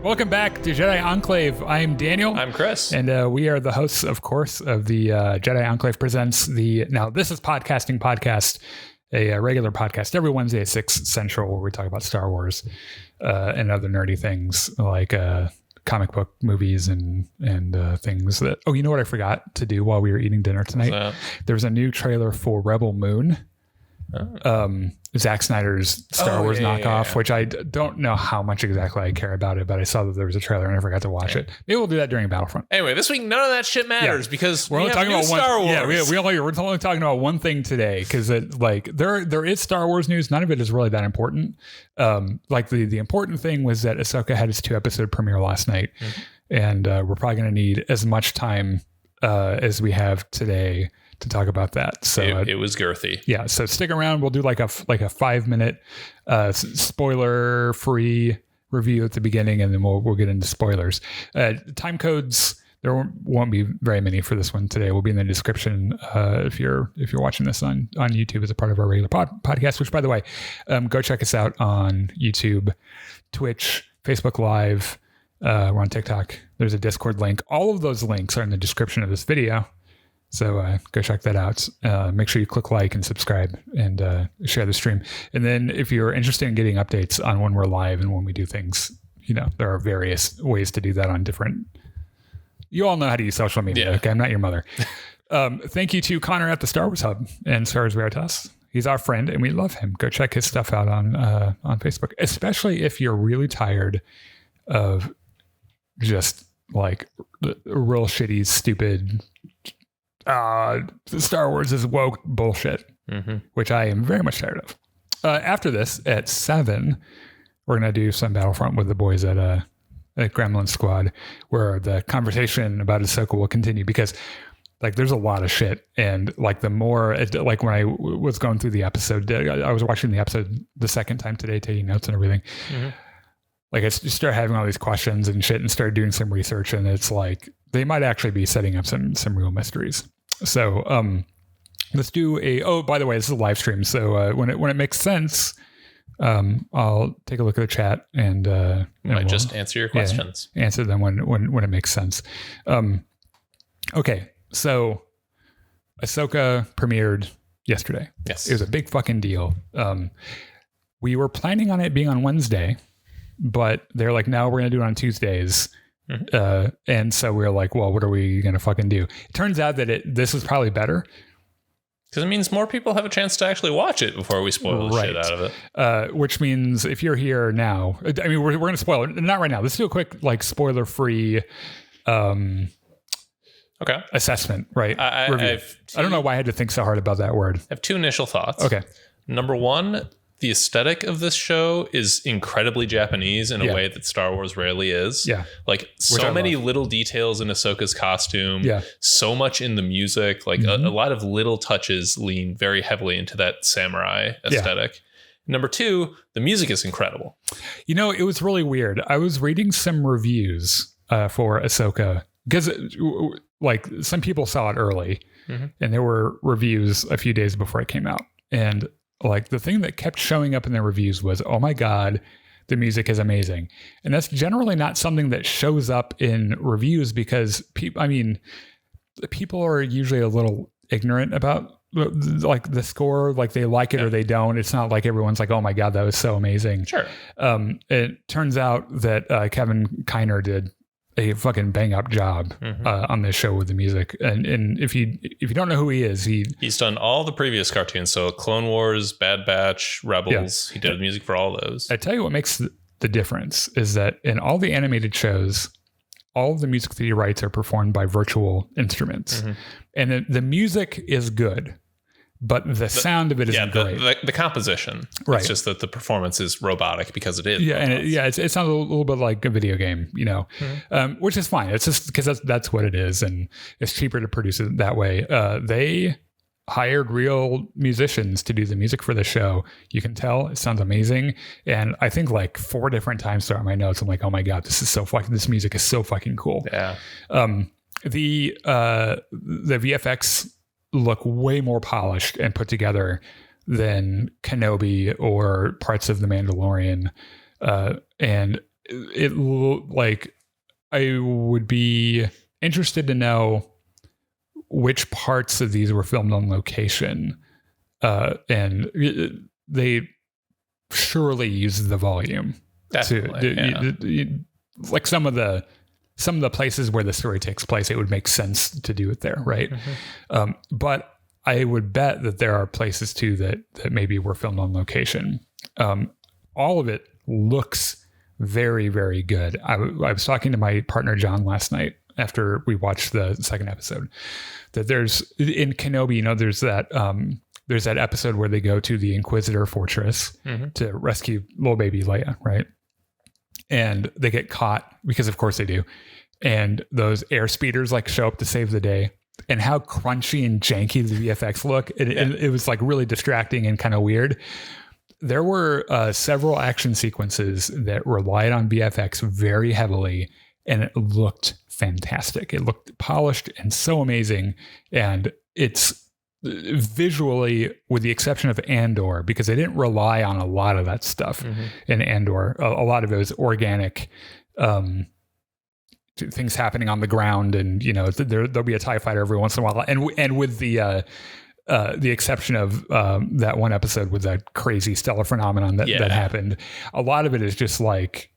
Welcome back to Jedi Enclave. I'm Daniel. I'm Chris. And we are the hosts, of course, of the Jedi Enclave presents the Now This Is Podcasting podcast, a regular podcast every Wednesday at 6 Central, where we talk about Star Wars and other nerdy things like comic book movies and things that... Oh, you know what I forgot to do while we were eating dinner tonight? There was a new trailer for Rebel Moon. Zack Snyder's Star Wars knockoff, which I don't know how much exactly I care about it, but I saw that there was a trailer and I forgot to watch it. Maybe we'll do that during Battlefront. Anyway, this week none of that shit matters because we're only talking about Star Wars. Yeah, we're only talking about one thing today because there is Star Wars news. None of it is really that important. The important thing was that Ahsoka had its 2-episode premiere last night, and we're probably going to need as much time as we have today to talk about that. So it was girthy. Yeah. So stick around. We'll do like a 5-minute spoiler free review at the beginning, and then we'll get into spoilers. Time codes, there won't be very many for this one today. Will be in the description if you're watching this on YouTube as a part of our regular podcast, which, by the way, go check us out on YouTube, Twitch, Facebook Live. We're on TikTok. There's a Discord link. All of those links are in the description of this video. So go check that out. Make sure you click like and subscribe and share the stream. And then if you're interested in getting updates on when we're live and when we do things, there are various ways to do that on different... You all know how to use social media. Yeah. Okay, I'm not your mother. Thank you to Connor at the Star Wars Hub and Star Wars Veritas. He's our friend and we love him. Go check his stuff out on Facebook, especially if you're really tired of just like real shitty, stupid... Star Wars is woke bullshit, which I am very much tired of. After this, at 7, we're going to do some Battlefront with the boys at Gremlin Squad, where the conversation about Ahsoka will continue because there's a lot of shit. And the more, when I was going through the episode, I was watching the episode the second time today, taking notes and everything. I just started having all these questions and shit and started doing some research, and it's they might actually be setting up some real mysteries. So let's do by the way, this is a live stream. So when it makes sense, I'll take a look at the chat and we'll just answer your questions. Yeah, answer them when it makes sense. Okay, so Ahsoka premiered yesterday. Yes. It was a big fucking deal. We were planning on it being on Wednesday, but they're like, no, we're going to do it on Tuesdays. And so we're like, well, what are we going to fucking do? It turns out that this is probably better. Because it means more people have a chance to actually watch it before we spoil the shit out of it. Which means if you're here now, I mean, we're going to spoil it. Not right now. Let's do a quick, spoiler-free assessment, right? I don't know why I had to think so hard about that word. I have 2 initial thoughts. Okay. Number 1, the aesthetic of this show is incredibly Japanese in a way that Star Wars rarely is. Yeah. So many little details in Ahsoka's costume. Yeah. So much in the music. A lot of little touches lean very heavily into that samurai aesthetic. Yeah. Number 2, the music is incredible. It was really weird. I was reading some reviews for Ahsoka because some people saw it early and there were reviews a few days before it came out. And the thing that kept showing up in their reviews was, oh my God, the music is amazing. And that's generally not something that shows up in reviews because people are usually a little ignorant about the score, they like it or they don't. It's not like everyone's like, oh my God, that was so amazing. Sure. It turns out that Kevin Kiner did a fucking bang up job on this show with the music. And if you don't know who he is, he's done all the previous cartoons. So Clone Wars, Bad Batch, Rebels. Yeah. He did the music for all those. I tell you what makes the difference is that in all the animated shows, all of the music that he writes are performed by virtual instruments. And the music is good. But the sound of it isn't great. The composition. Right. It's just that the performance is robotic because it is. Yeah, and it sounds a little bit like a video game, which is fine. It's just because that's what it is, and it's cheaper to produce it that way. They hired real musicians to do the music for the show. You can tell it sounds amazing, and I think 4 different times throughout my notes, I'm like, oh my God, this music is so fucking cool. Yeah. The VFX look way more polished and put together than Kenobi or parts of The Mandalorian. And like I would be interested to know which parts of these were filmed on location, and they surely use the volume. Definitely, like some of the places where the story takes place, it would make sense to do it there, right? But I would bet that there are places too that maybe were filmed on location. All of it looks very, very good. I was talking to my partner John last night after we watched the second episode, that there's in Kenobi, there's that episode where they go to the Inquisitor fortress to rescue little baby Leia, right? And they get caught because of course they do. And those air speeders like show up to save the day, and how crunchy and janky the VFX look. It was like really distracting and kind of weird. There were several action sequences that relied on VFX very heavily, and it looked fantastic. It looked polished and so amazing. And it's visually, with the exception of Andor, because they didn't rely on a lot of that stuff in Andor. A lot of it was organic things happening on the ground, and there'll be a TIE fighter every once in a while, and with the exception of that one episode with that crazy stellar phenomenon that happened, a lot of it is just like,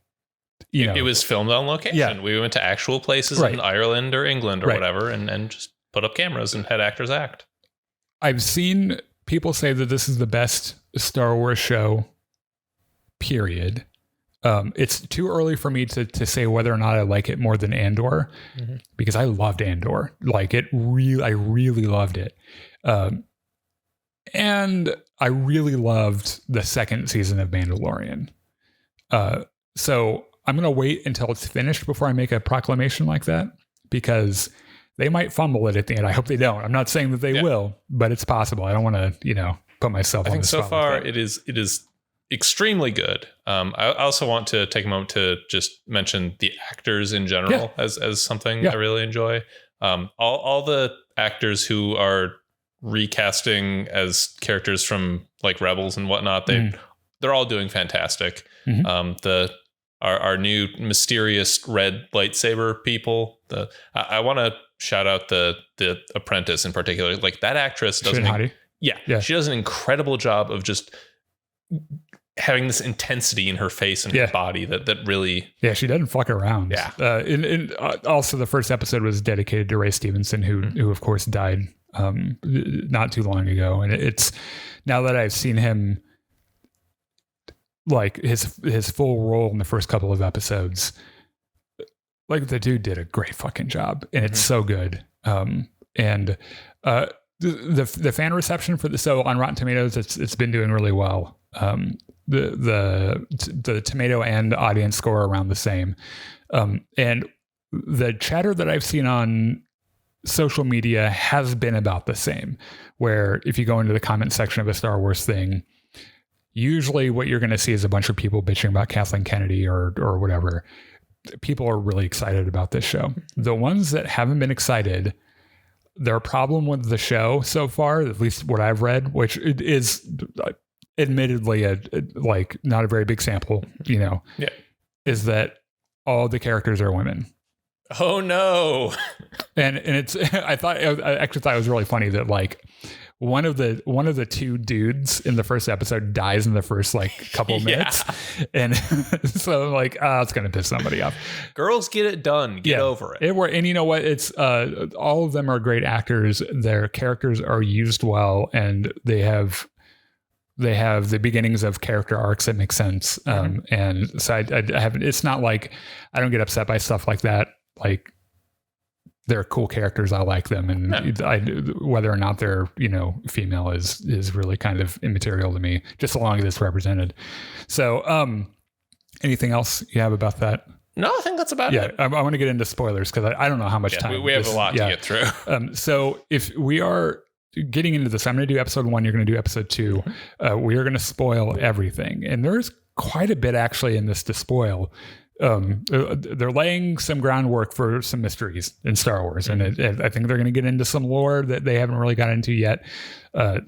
it was filmed on location. Yeah. We went to actual places in Ireland or England or whatever, and just put up cameras and had actors act. I've seen people say that this is the best Star Wars show, period. It's too early for me to say whether or not I like it more than Andor, because I loved Andor. Like I really loved it. And I really loved the second season of Mandalorian. So I'm going to wait until it's finished before I make a proclamation like that, because they might fumble it at the end. I hope they don't. I'm not saying that they will, but it's possible. I don't want to, put myself on the spot. I think so far it is extremely good. I also want to take a moment to just mention the actors in general as something I really enjoy. All the actors who are recasting as characters from like Rebels and whatnot, they're all doing fantastic. Our new mysterious red lightsaber people. I want to shout out the Apprentice in particular. Like that actress does she does an incredible job of just having this intensity in her face and her body that really she doesn't fuck around. Also the first episode was dedicated to Ray Stevenson, who of course died not too long ago, and it's now that I've seen him, like his full role in the first couple of episodes, like the dude did a great fucking job, and it's so good. And the fan reception for so on Rotten Tomatoes, it's been doing really well. The tomato and audience score are around the same. And the chatter that I've seen on social media has been about the same, where if you go into the comment section of a Star Wars thing, usually what you're going to see is a bunch of people bitching about Kathleen Kennedy or whatever. People are really excited about this show. The ones that haven't been excited, their problem with the show so far, at least what I've read, which is admittedly like not a very big sample, is that all the characters are women. Oh no. And it's I actually thought it was really funny that like one of the two dudes in the first episode dies in the first like couple minutes, and so like it's gonna piss somebody off. Girls, get it done. Get over it. And you know what? It's all of them are great actors. Their characters are used well, and they have the beginnings of character arcs that make sense. And so I haven't. It's not like I don't get upset by stuff like that. Like, they're cool characters. I like them, and whether or not they're female is really kind of immaterial to me, just so long as it's represented. So, anything else you have about that? No, I think that's about it. I want to get into spoilers because I don't know how much time we have a lot to get through. So if we are getting into this, I'm going to do episode 1. You're going to do episode 2. We are going to spoil everything, and there's quite a bit actually in this to spoil. They're laying some groundwork for some mysteries in Star Wars, and I think they're going to get into some lore that they haven't really got into yet.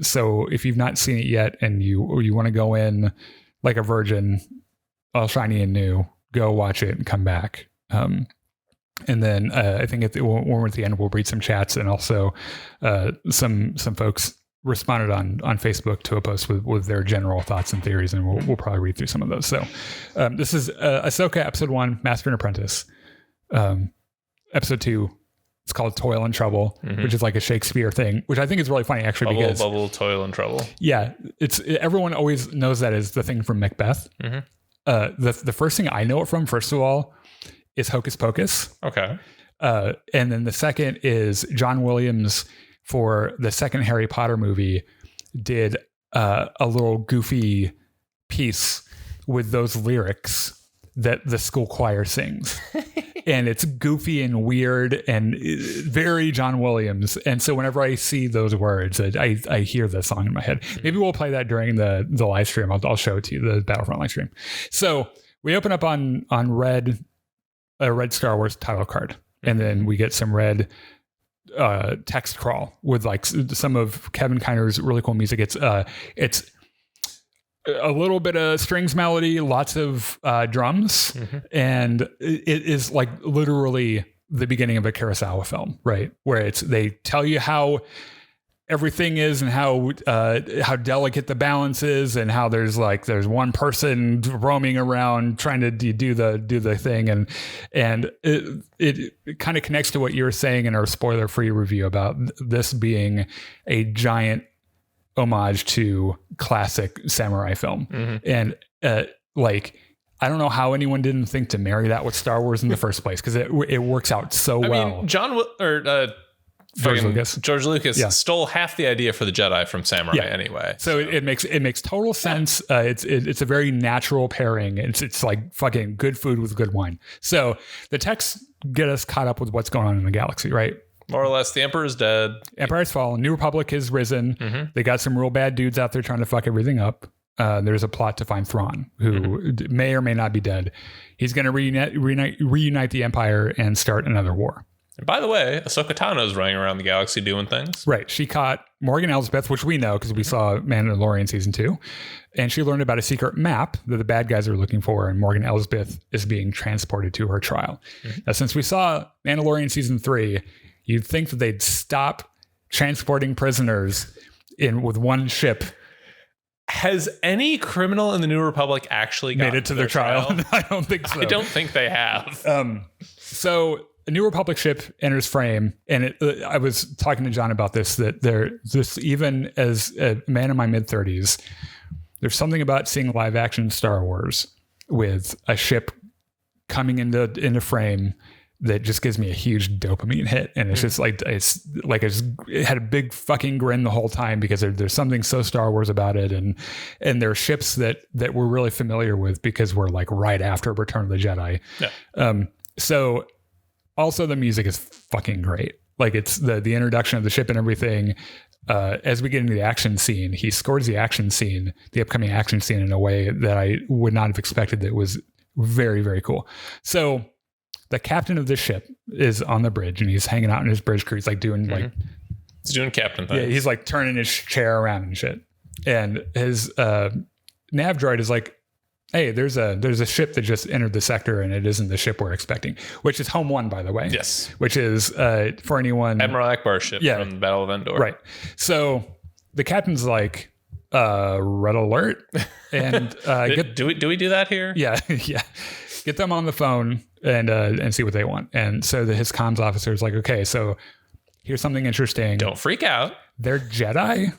So if you've not seen it yet and you want to go in like a virgin, all shiny and new, go watch it and come back. And then I think when we're at the end, we'll read some chats, and also some folks responded on Facebook to a post with their general thoughts and theories, and we'll probably read through some of those. So this is Ahsoka episode 1, Master and Apprentice. Episode 2, it's called Toil and Trouble, which is like a Shakespeare thing, which I think is really funny actually. Bubble, Toil and Trouble. Yeah, everyone always knows that as the thing from Macbeth. The first thing I know it from, first of all, is Hocus Pocus. Okay. And then the second is John Williams, for the second Harry Potter movie, did a little goofy piece with those lyrics that the school choir sings. And it's goofy and weird and very John Williams. And so whenever I see those words, I hear the song in my head. Maybe we'll play that during the live stream. I'll show it to you, the Battlefront live stream. So we open up on a red Star Wars title card, and then we get some red text crawl with like some of Kevin Kiner's really cool music. It's a little bit of strings melody, lots of drums, and it is like literally the beginning of a Kurosawa film, right? Where they tell you how everything is and how delicate the balance is, and how there's one person roaming around trying to do the thing, and it kind of connects to what you were saying in our spoiler-free review about this being a giant homage to classic samurai film. And I don't know how anyone didn't think to marry that with Star Wars in the first place, because it works out so well. George Lucas stole half the idea for the Jedi from Samurai anyway. So it makes total sense. It's a very natural pairing. It's like fucking good food with good wine. So the texts get us caught up with what's going on in the galaxy, right? More or less, the Emperor's dead. Empire's fallen. New Republic has risen. They got some real bad dudes out there trying to fuck everything up. There's a plot to find Thrawn, who may or may not be dead. He's going to reunite the Empire and start another war. And by the way, Ahsoka Tano is running around the galaxy doing things. Right. She caught Morgan Elsbeth, which we know because we saw Mandalorian season 2. And she learned about a secret map that the bad guys are looking for. And Morgan Elsbeth is being transported to her trial. Now, since we saw Mandalorian season 3, you'd think that they'd stop transporting prisoners with one ship. Has any criminal in the New Republic actually made it to their trial? I don't think so. I don't think they have. So a New Republic ship enters frame, and I was talking to John about this, that even as a man in my mid-30s, there's something about seeing live action Star Wars with a ship coming into frame that just gives me a huge dopamine hit. And it's just it had a big fucking grin the whole time, because there's something so Star Wars about it. And there are ships that we're really familiar with because we're like right after Return of the Jedi. Yeah. So also the music is fucking great. Like it's the introduction of the ship and everything. As we get into the action scene, he scores the upcoming action scene in a way that I would not have expected. That was very, very cool. So the captain of this ship is on the bridge, and he's hanging out in his bridge crew. He's like doing he's doing captain things. Yeah, he's like turning his chair around and shit. And his nav droid is like, "Hey, there's a ship that just entered the sector, and it isn't the ship we're expecting." Which is Home One, by the way. Yes. Which is for anyone, Admiral Akbar's ship from the Battle of Endor. Right. So the captain's like, "Red alert!" And do we do that here? Yeah, yeah. Get them on the phone and see what they want. And so his comms officer is like, "Okay, so here's something interesting. Don't freak out. They're Jedi,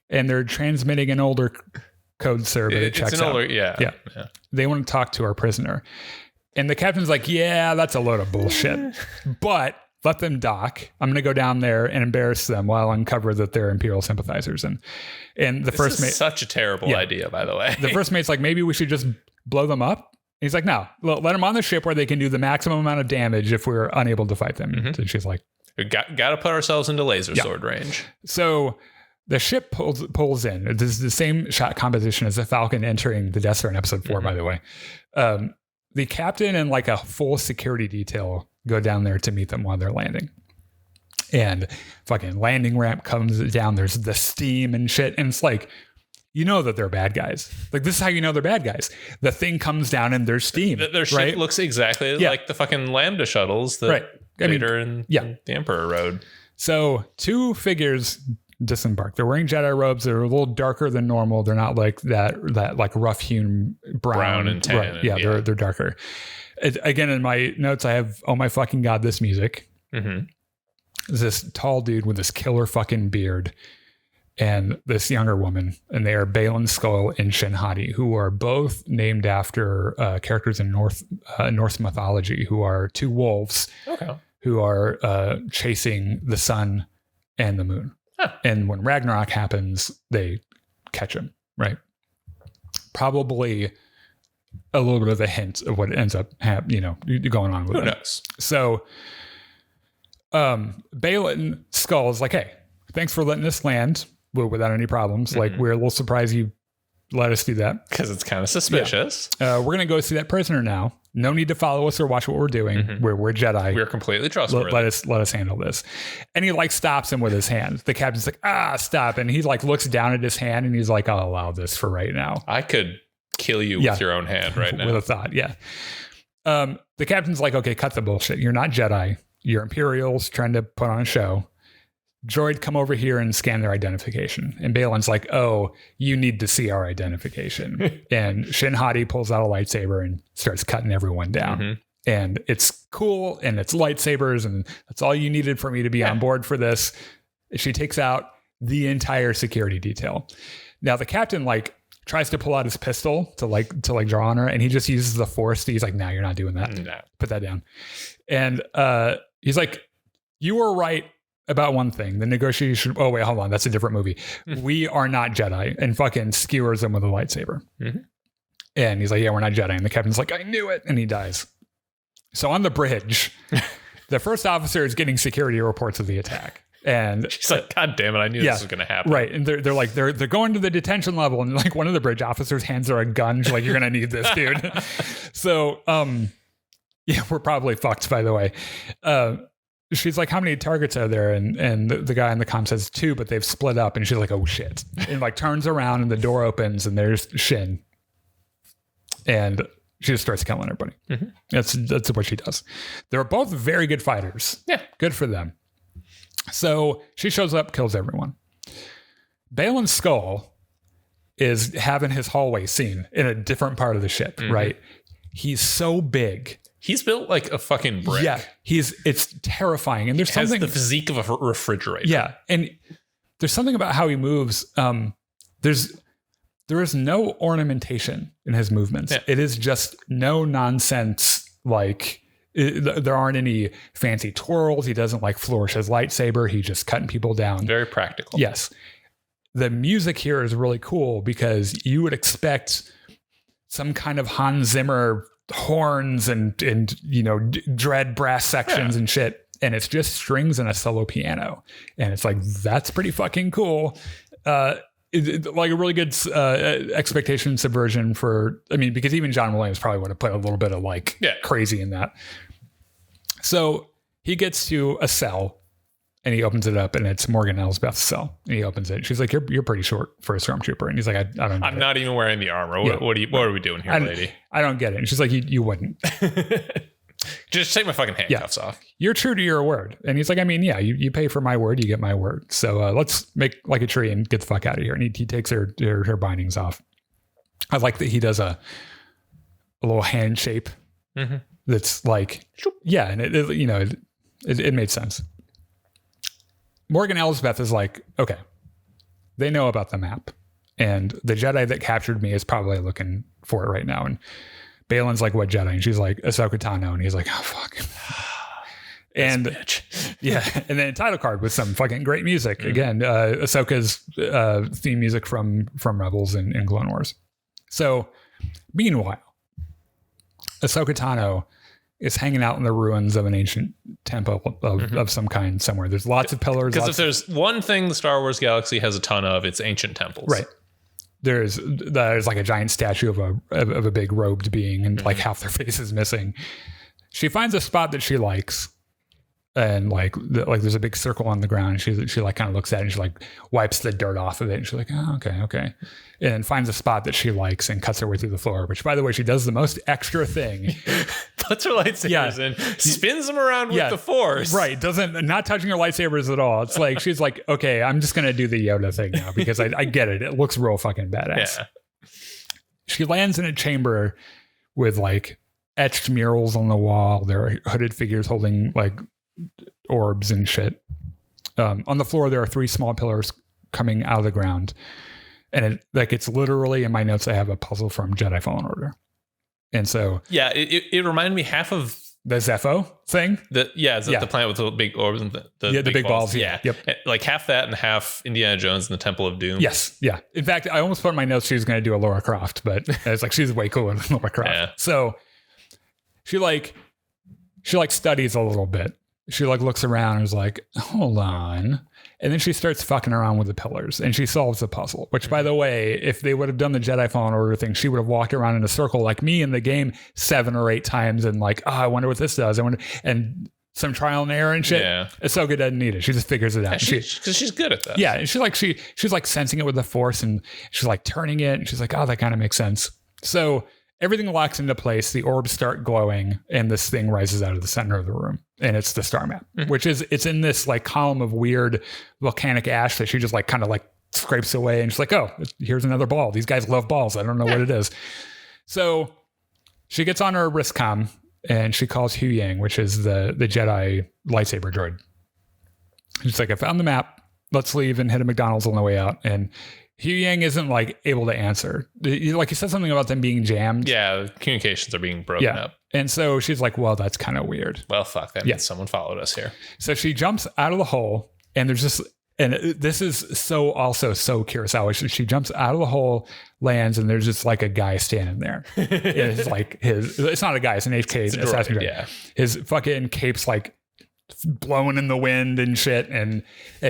and they're transmitting an older code server that checks out. Yeah. They want to talk to our prisoner." And the captain's like, "Yeah, that's a load of bullshit. But let them dock. I'm going to go down there and embarrass them while I uncover that they're Imperial sympathizers." And the first mate, such a terrible idea, by the way. The first mate's like, "Maybe we should just blow them up." And he's like, "No, let them on the ship where they can do the maximum amount of damage if we're unable to fight them." And she's like, "We got to put ourselves into laser sword range." So the ship pulls in. This is the same shot composition as the Falcon entering the Death Star in episode 4, by the way. The captain and like a full security detail go down there to meet them while they're landing. And fucking landing ramp comes down. There's the steam and shit. And it's like, you know that they're bad guys. Like, this is how you know they're bad guys. The thing comes down and there's steam. Their ship looks exactly like the fucking Lambda shuttles that Vader and the Emperor rode. So 2 figures disembark. They're wearing Jedi robes. They're a little darker than normal. They're not like that like rough hewn brown and tan. Right. Yeah, they're darker. Again, in my notes, I have, oh my fucking God, this music. Mm-hmm. This tall dude with this killer fucking beard and this younger woman, and they are Baylan Skoll and Shin Hati, who are both named after characters in Norse mythology, who are 2 wolves who are chasing the sun and the moon. Huh. And when Ragnarok happens, they catch him, right? Probably a little bit of a hint of what ends up going on with Who them. knows? So Baylan Skoll is like, hey, thanks for letting us land without any problems. Like, we're a little surprised you let us do that. Because it's kind of suspicious. We're going to go see that prisoner now. No need to follow us or watch what we're doing. Mm-hmm. We're Jedi. We're completely trustworthy. Let us handle this. And he like stops him with his hand. The captain's like, stop. And he like looks down at his hand and he's like, I'll allow this for right now. I could kill you with your own hand right now. With a thought, yeah. The captain's like, okay, cut the bullshit. You're not Jedi. You're Imperials trying to put on a show. Droid, come over here and scan their identification. And Baylan's like, oh, you need to see our identification. And Shin Hati pulls out a lightsaber and starts cutting everyone down. Mm-hmm. And it's cool, and it's lightsabers, and that's all you needed for me to be on board for this. She takes out the entire security detail. Now the captain like tries to pull out his pistol to draw on her, and he just uses the force. He's like, no, you're not doing that. No. Put that down. And he's like, you were right about one thing. The negotiation. Oh, wait, hold on. That's a different movie. We are not Jedi, and fucking skewers him with a lightsaber. Mm-hmm. And he's like, yeah, we're not Jedi. And the captain's like, I knew it. And he dies. So on the bridge, the first officer is getting security reports of the attack. And she's like, God damn it, I knew this was going to happen. Right. And they're going to the detention level, and like one of the bridge officers hands her a gun. She's like, you're going to need this, dude. So, yeah, we're probably fucked, by the way. She's like, how many targets are there? And the guy in the comm says 2, but they've split up. And she's like, oh shit. And like turns around and the door opens and there's Shin. And she just starts killing everybody. Mm-hmm. That's what she does. They're both very good fighters. Yeah. Good for them. So she shows up, kills everyone. Baylan Skoll is having his hallway scene in a different part of the ship, mm-hmm. right? He's so big. He's built like a fucking brick. Yeah, it's terrifying. And there's something... has the physique of a refrigerator. Yeah, and there's something about how he moves. There is no ornamentation in his movements. Yeah. It is just no nonsense. Like, there aren't any fancy twirls. He doesn't like flourish his lightsaber. He's just cutting people down. Very practical. Yes. The music here is really cool because you would expect some kind of Hans Zimmer horns and dread brass sections and shit. And it's just strings and a solo piano. And it's like, that's pretty fucking cool. Like a really good expectation subversion because even John Williams probably would have put a little bit of crazy in that. So he gets to a cell and he opens it up, and it's Morgan Elsbeth's cell. And he opens it. She's like, you're pretty short for a stormtrooper. And he's like, I don't I'm not even wearing the armor. Yeah. What are we doing here, lady? I don't get it. And she's like, you wouldn't. Just take my fucking handcuffs off. You're true to your word. And he's like, I mean, yeah, you pay for my word, you get my word. So let's make like a tree and get the fuck out of here. And he takes her bindings off. I like that he does a little hand shape mm-hmm. that's like, yeah, and it made sense. Morgan Elsbeth is like, okay, they know about the map, and the Jedi that captured me is probably looking for it right now. And Baylan's like, what Jedi? And she's like, Ahsoka Tano. And he's like, oh, fuck. And bitch. Yeah. And then title card with some fucking great music. Mm-hmm. Again, Ahsoka's theme music from Rebels and Clone Wars. So meanwhile, Ahsoka Tano is hanging out in the ruins of an ancient temple of some kind somewhere. There's lots of pillars. Because if there's one thing the Star Wars galaxy has a ton of, it's ancient temples. Right. There's like a giant statue of a big robed being, and like half their face is missing. She finds a spot that she likes, And like there's a big circle on the ground. And she like kind of looks at it and she like wipes the dirt off of it. And she's like, oh, okay. And finds a spot that she likes and cuts her way through the floor, which by the way, she does the most extra thing. Puts her lightsabers in, spins them around with the Force. Right. Not touching her lightsabers at all. It's like, she's like, okay, I'm just going to do the Yoda thing now because I get it. It looks real fucking badass. Yeah. She lands in a chamber with like etched murals on the wall. There are hooded figures holding like orbs and shit. On the floor, there are 3 small pillars coming out of the ground. And it's literally in my notes, I have a puzzle from Jedi Fallen Order. And so... Yeah, it reminded me half of... The Zepho thing? The planet with the big orbs and the big balls. Yeah. Yep. Like half that and half Indiana Jones and the Temple of Doom. Yes. Yeah. In fact, I almost put in my notes she was going to do a Lara Croft, but it's like she's way cooler than Lara Croft. Yeah. So she studies a little bit. She like looks around and is like, hold on. And then she starts fucking around with the pillars and she solves the puzzle, which by the way, if they would have done the Jedi Fallen Order thing, she would have walked around in a circle like me in the game 7 or 8 times and like, I wonder what this does. And some trial and error and shit. Yeah. Ahsoka doesn't need it. She just figures it out. Because she's good at that. Yeah. And she's like sensing it with the Force and she's like turning it and she's like, oh, that kind of makes sense. So everything locks into place. The orbs start glowing and this thing rises out of the center of the room. And it's the star map, which is, it's in this like column of weird volcanic ash that she just like kind of like scrapes away. And she's like, oh, here's another ball. These guys love balls. I don't know what it is. So she gets on her wrist comm and she calls Hu Yang, which is the Jedi lightsaber droid. She's like, I found the map. Let's leave and hit a McDonald's on the way out. And Hu Yang isn't like able to answer. Like he said something about them being jammed. Yeah, communications are being broken up. And so she's like, well, that's kind of weird. Well, fuck, that means someone followed us here. So she jumps out of the hole and there's just, and this is so Kurosawa. She jumps out of the hole, lands, and there's just like a guy standing there. It's like it's not a guy, it's an HK assassin. Yeah. His fucking cape's like blowing in the wind and shit. And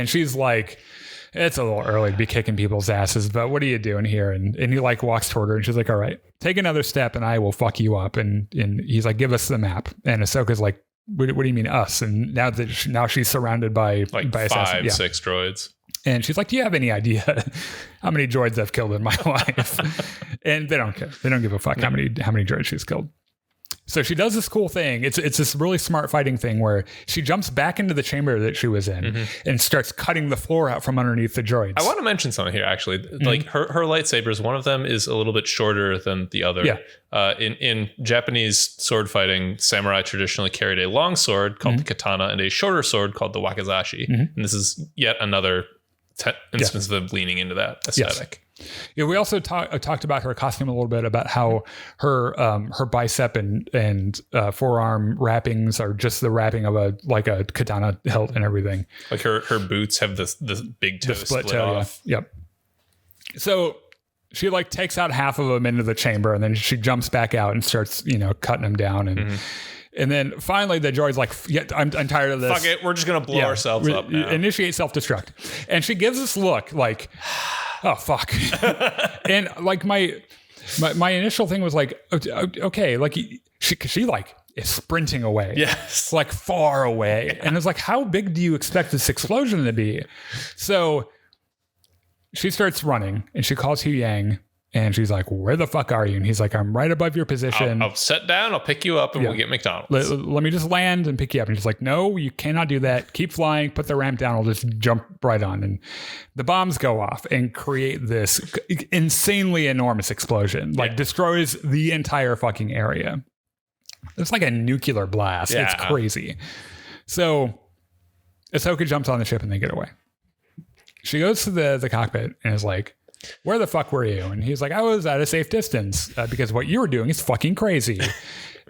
she's like, it's a little early to be kicking people's asses, but what are you doing here? And he like walks toward her and she's like, all right, take another step and I will fuck you up. And he's like, give us the map. And Ahsoka's like, what do you mean us? And now she's surrounded by like by 5, 6 droids. And she's like, do you have any idea how many droids I've killed in my life? And they don't care. They don't give a fuck how many droids she's killed. So she does this cool thing. It's this really smart fighting thing where she jumps back into the chamber that she was in and starts cutting the floor out from underneath the droids. I want to mention something here, actually. Like her lightsabers, one of them is a little bit shorter than the other. Yeah. In Japanese sword fighting, samurai traditionally carried a long sword called the katana and a shorter sword called the wakizashi. And this is yet another instance of them leaning into that aesthetic. Yes. Yeah, we also talked about her costume a little bit, about how her bicep and forearm wrappings are just the wrapping of a katana hilt and everything. Like her boots have the big toe split toe, off. Yeah. Yep. So she like takes out half of them into the chamber and then she jumps back out and starts cutting them down and then finally the droid's like, yeah, I'm tired of this. Fuck it, we're just gonna blow ourselves up now. Initiate self-destruct, and she gives this look like, oh fuck. And like my initial thing was like, okay, like she like is sprinting away. Yes. Like far away. Yeah. And it's like, how big do you expect this explosion to be? So she starts running and she calls Hu Yang and she's like, where the fuck are you? And he's like, I'm right above your position. I'll sit down, I'll pick you up and we'll get McDonald's. Let me just land and pick you up. And she's like, no, you cannot do that. Keep flying, put the ramp down, I'll just jump right on. And the bombs go off and create this insanely enormous explosion, like destroys the entire fucking area. It's like a nuclear blast. Yeah. It's crazy. So Ahsoka jumps on the ship and they get away. She goes to the cockpit and is like, where the fuck were you? And he's like, I was at a safe distance because what you were doing is fucking crazy.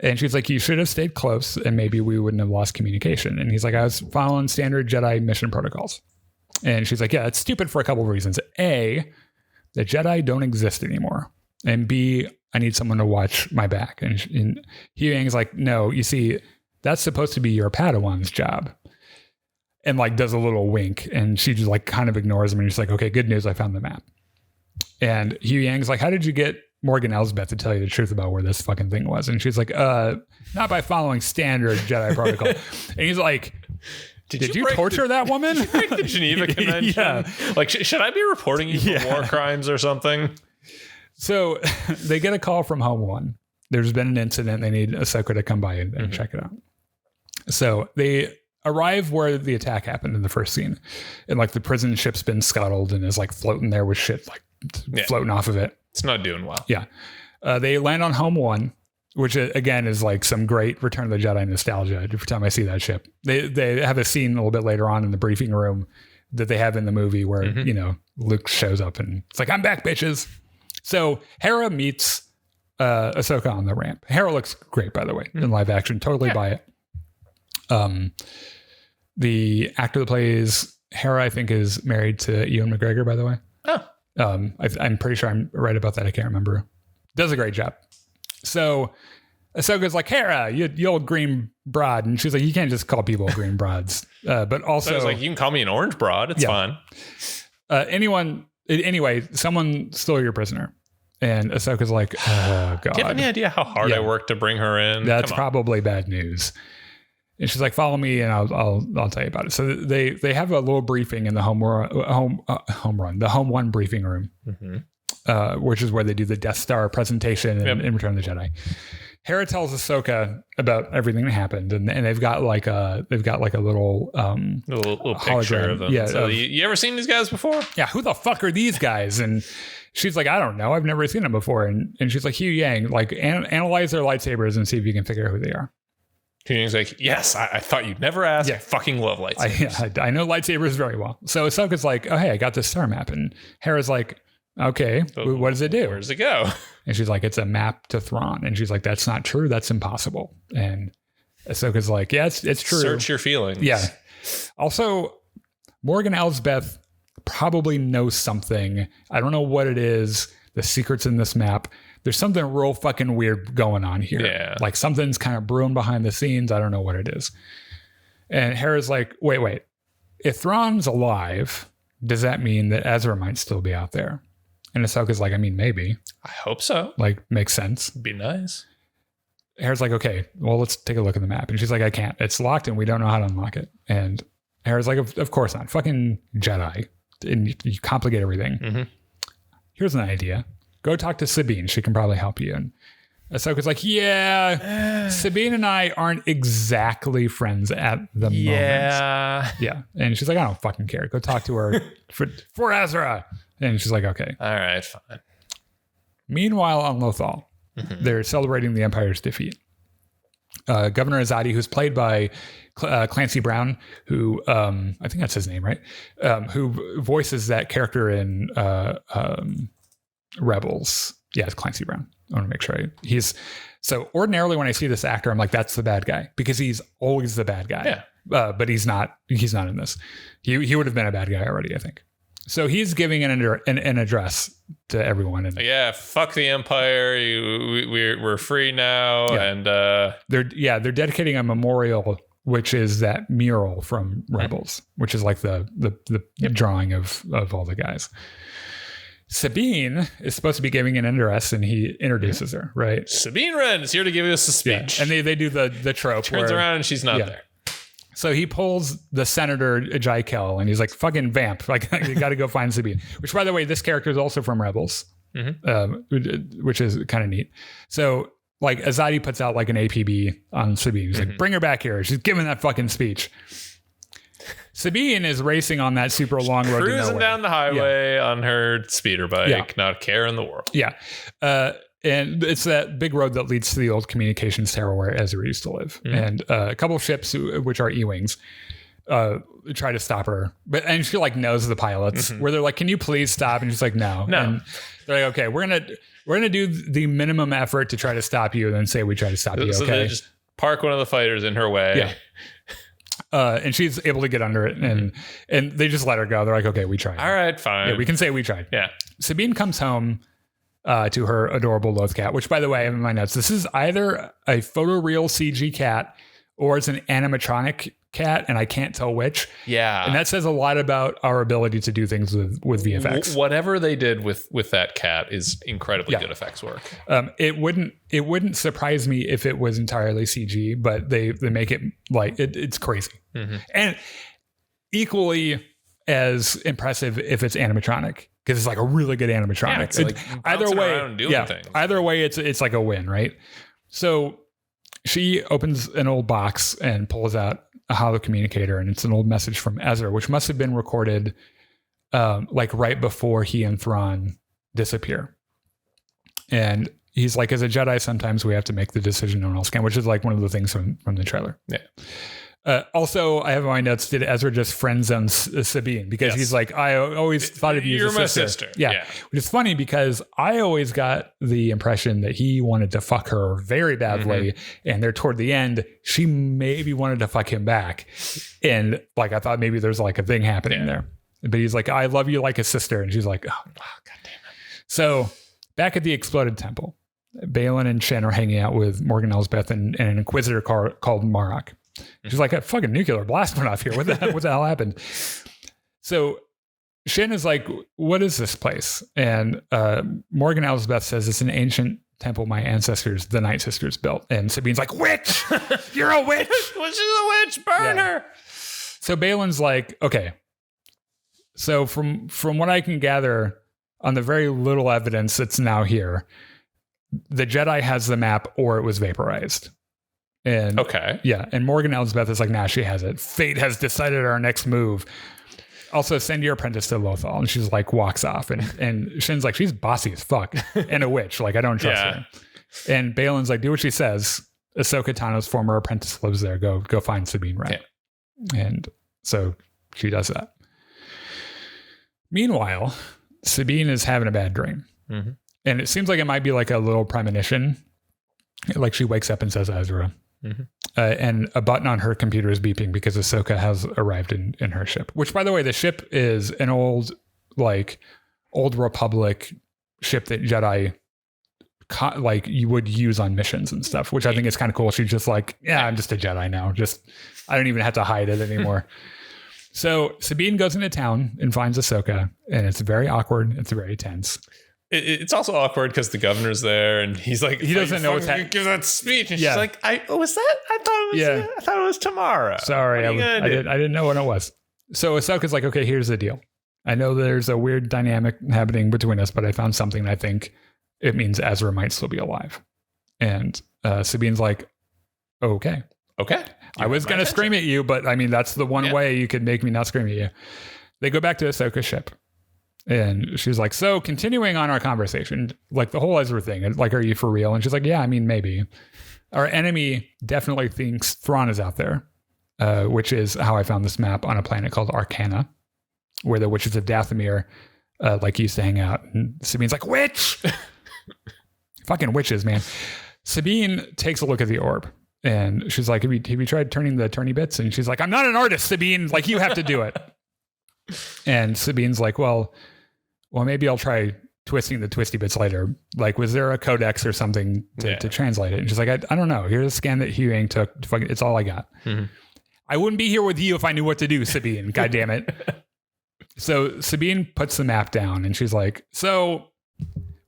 And she's like, you should have stayed close and maybe we wouldn't have lost communication. And he's like, I was following standard Jedi mission protocols. And she's like, yeah, it's stupid for a couple of reasons. A, the Jedi don't exist anymore. And B, I need someone to watch my back. And Hu Yang's like, no, you see, that's supposed to be your Padawan's job. And like does a little wink. And she just like kind of ignores him. And she's like, okay, good news, I found the map. And Hu Yang's like, how did you get Morgan Elsbeth to tell you the truth about where this fucking thing was? And she's like, not by following standard Jedi protocol. And he's like, Did you torture that woman? Did you break the Geneva Convention? Yeah. Like, should I be reporting you for war crimes or something? So they get a call from Home One. There's been an incident. They need Ahsoka to come by and check it out. So they arrive where the attack happened in the first scene. And like the prison ship's been scuttled and is like floating there with shit like floating off of it. It's not doing well. Yeah. They land on Home One, which again is like some great Return of the Jedi nostalgia every time I see that ship. They have a scene a little bit later on in the briefing room that they have in the movie where, you know, Luke shows up and it's like, I'm back, bitches. So Hera meets Ahsoka on the ramp. Hera looks great, by the way, in live action. Totally buy it. The actor that plays Hera, I think, is married to Ewan McGregor, by the way. Oh. I'm pretty sure I'm right about that. I can't remember. Does a great job. So Ahsoka's like, Hera, you old green broad. And she's like, you can't just call people green broads. But also... So I was like, you can call me an orange broad. It's fine. Anyway, someone stole your prisoner. And Ahsoka's like, oh, God. Do you have any idea how hard I worked to bring her in? That's probably bad news. And she's like, follow me and I'll tell you about it. So they have a little briefing in the Home One briefing room, which is where they do the Death Star presentation in Return of the Jedi. Hera tells Ahsoka about everything that happened, and they've got like a little picture of them. Yeah, so you ever seen these guys before? Yeah, who the fuck are these guys? And she's like, I don't know, I've never seen them before. And she's like, Hugh Yang, like analyze their lightsabers and see if you can figure out who they are. He's like, yes, I thought you'd never ask. Yeah. I fucking love lightsabers. I know lightsabers very well. So Ahsoka's like, oh, hey, I got this star map. And Hera's like, okay, what does it do? Where does it go? And she's like, it's a map to Thrawn. And she's like, that's not true. That's impossible. And Ahsoka's like, yeah, it's true. Search your feelings. Yeah. Also, Morgan Elsbeth probably knows something. I don't know what it is. The secret's in this map. There's something real fucking weird going on here. Yeah. Like something's kind of brewing behind the scenes. I don't know what it is. And Hera's like, wait. If Thrawn's alive, does that mean that Ezra might still be out there? And Ahsoka's like, I mean, maybe. I hope so. Like, makes sense. Be nice. Hera's like, okay, well, let's take a look at the map. And she's like, I can't. It's locked and we don't know how to unlock it. And Hera's like, of course not. Fucking Jedi. And you complicate everything. Here's an idea. Go talk to Sabine. She can probably help you. And Ahsoka's like, yeah, Sabine and I aren't exactly friends at the moment. Yeah. And she's like, I don't fucking care. Go talk to her for Ezra. And she's like, okay. All right, fine. Meanwhile, on Lothal, they're celebrating the Empire's defeat. Governor Azadi, who's played by Clancy Brown, who I think that's his name, right? Who voices that character in Rebels. Yeah, it's Clancy Brown. I want to make sure so ordinarily when I see this actor, I'm like, that's the bad guy, because he's always the bad guy. Yeah. But he's not in this. He would have been a bad guy already, I think. So he's giving an address to everyone. And yeah, fuck the Empire. We're free now. Yeah. And they're dedicating a memorial, which is that mural from Rebels, which is like the drawing of all the guys. Sabine is supposed to be giving an address, and he introduces her, right? Sabine Wren is here to give us a speech. Yeah. And they do the trope. Turns around and she's not there. So he pulls the Senator Jaikel, and he's like, fucking vamp. Like, you got to go find Sabine. Which, by the way, this character is also from Rebels, which is kind of neat. So, like, Azadi puts out like an APB on Sabine. He's like, bring her back here. She's giving that fucking speech. Sabine is racing on that super long road. Cruising down the highway on her speeder bike, not a care in the world. Yeah. And it's that big road that leads to the old communications tower where Ezra used to live. And a couple of ships, which are E-Wings, try to stop her. And she like knows the pilots, where they're like, can you please stop? And she's like, no. And they're like, okay, we're gonna do the minimum effort to try to stop you, and then say we try to stop you. So okay. They just park one of the fighters in her way. Yeah. And she's able to get under it, and they just let her go. They're like, okay, we tried. All right, fine. Yeah, we can say we tried. Yeah. Sabine comes home to her adorable Loth cat, which, by the way, I have in my notes, this is either a photoreal CG cat or it's an animatronic cat and I can't tell which. Yeah. And that says a lot about our ability to do things with VFX. Whatever they did with that cat is incredibly good effects work. It wouldn't surprise me if it was entirely CG, but they make it like it's crazy. Mm-hmm. And equally as impressive if it's animatronic, because it's like a really good animatronic. Yeah, it's like either way, it's like a win, right? So she opens an old box and pulls out a holo communicator, and it's an old message from Ezra, which must have been recorded like right before he and Thrawn disappear. And he's like, as a Jedi, sometimes we have to make the decision on all scan, which is like one of the things from the trailer. Yeah. Also, I have in my notes, did Ezra just friend zone Sabine? Because he's like, I always thought of you as a sister. Yeah. Which is funny because I always got the impression that he wanted to fuck her very badly. And there toward the end, she maybe wanted to fuck him back. And like, I thought maybe there's like a thing happening there. But he's like, I love you like a sister. And she's like, oh, God damn it. So back at the exploded temple, Baylan and Shin are hanging out with Morgan Elsbeth and an Inquisitor called Marok. She's like, a fucking nuclear blast went off here. What the hell happened? So Shin is like, what is this place? And Morgan Elsbeth says it's an ancient temple my ancestors, the Night Sisters, built. And Sabine's like, witch! You're a witch! Which is a witch? Burn her! So Baylan's like, okay. So from what I can gather on the very little evidence that's now here, the Jedi has the map or it was vaporized. And and Morgan Elsbeth is like, nah, she has it. Fate has decided our next move. Also, send your apprentice to Lothal. And she's like, walks off. And Shin's like, she's bossy as fuck and a witch. Like, I don't trust her. And Baylan's like, do what she says. Ahsoka Tano's former apprentice lives there. Go find Sabine Wren. Yeah. And so she does that. Meanwhile, Sabine is having a bad dream. Mm-hmm. And it seems like it might be like a little premonition. Like she wakes up and says Ezra. Mm-hmm. And a button on her computer is beeping because Ahsoka has arrived in her ship. Which, by the way, the ship is an old Republic ship that Jedi like you would use on missions and stuff, which I think is kind of cool. She's just like, yeah, I'm just a Jedi now. I don't even have to hide it anymore. So Sabine goes into town and finds Ahsoka, and it's very awkward. It's very tense. It's also awkward because the governor's there, and he's like, he doesn't know what's happening. Gives that speech, and she's like, was that? I thought it was tomorrow. Sorry, I didn't know what it was. So Ahsoka's like, okay, here's the deal. I know there's a weird dynamic happening between us, but I found something. I think it means Ezra might still be alive. And Sabine's like, okay. I was going to scream at you, but I mean, that's the one way you could make me not scream at you. They go back to Ahsoka's ship. And she's like, so continuing on our conversation, like the whole Ezra thing, like, are you for real? And she's like, yeah, I mean, maybe. Our enemy definitely thinks Thrawn is out there, which is how I found this map on a planet called Arcana, where the witches of Dathomir used to hang out. And Sabine's like, witch! Fucking witches, man. Sabine takes a look at the orb. And she's like, have you tried turning the turny bits? And she's like, I'm not an artist, Sabine. Like, you have to do it. And Sabine's like, well, maybe I'll try twisting the twisty bits later. Like, was there a codex or something to translate it? And she's like, I don't know. Here's a scan that Hugh Yang took. It's all I got. Mm-hmm. I wouldn't be here with you if I knew what to do, Sabine. God damn it. So Sabine puts the map down and she's like, so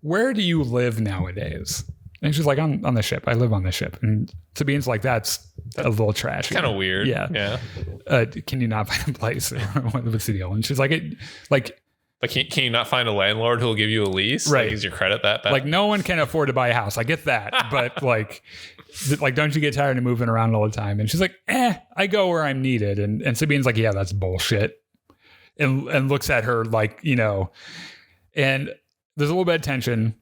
where do you live nowadays? And she's like, on the ship. I live on the ship. And Sabine's like, that's a little trashy. Kind of weird. Yeah. Can you not find a place? What's the deal? And she's like, can you not find a landlord who will give you a lease? Right. Like, is your credit that bad? Like, no one can afford to buy a house. I get that. But like, don't you get tired of moving around all the time? And she's like, I go where I'm needed. And Sabine's like, yeah, that's bullshit. And looks at her like, and there's a little bit of tension.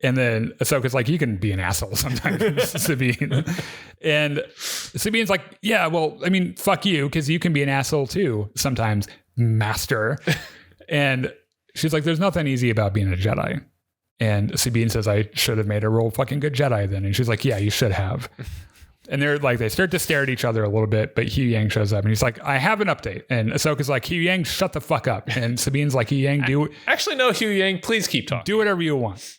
And then Ahsoka's like, you can be an asshole sometimes, Sabine. And Sabine's like, yeah, well, I mean, fuck you, because you can be an asshole too sometimes, master. And she's like, there's nothing easy about being a Jedi. And Sabine says, I should have made a real fucking good Jedi then. And she's like, yeah, you should have. And they're like, they start to stare at each other a little bit, but Hugh Yang shows up and he's like, I have an update. And Ahsoka's like, Hugh Yang, shut the fuck up. And Sabine's like, Hugh Yang, Actually, no, Hugh Yang, please keep talking. Do whatever you want.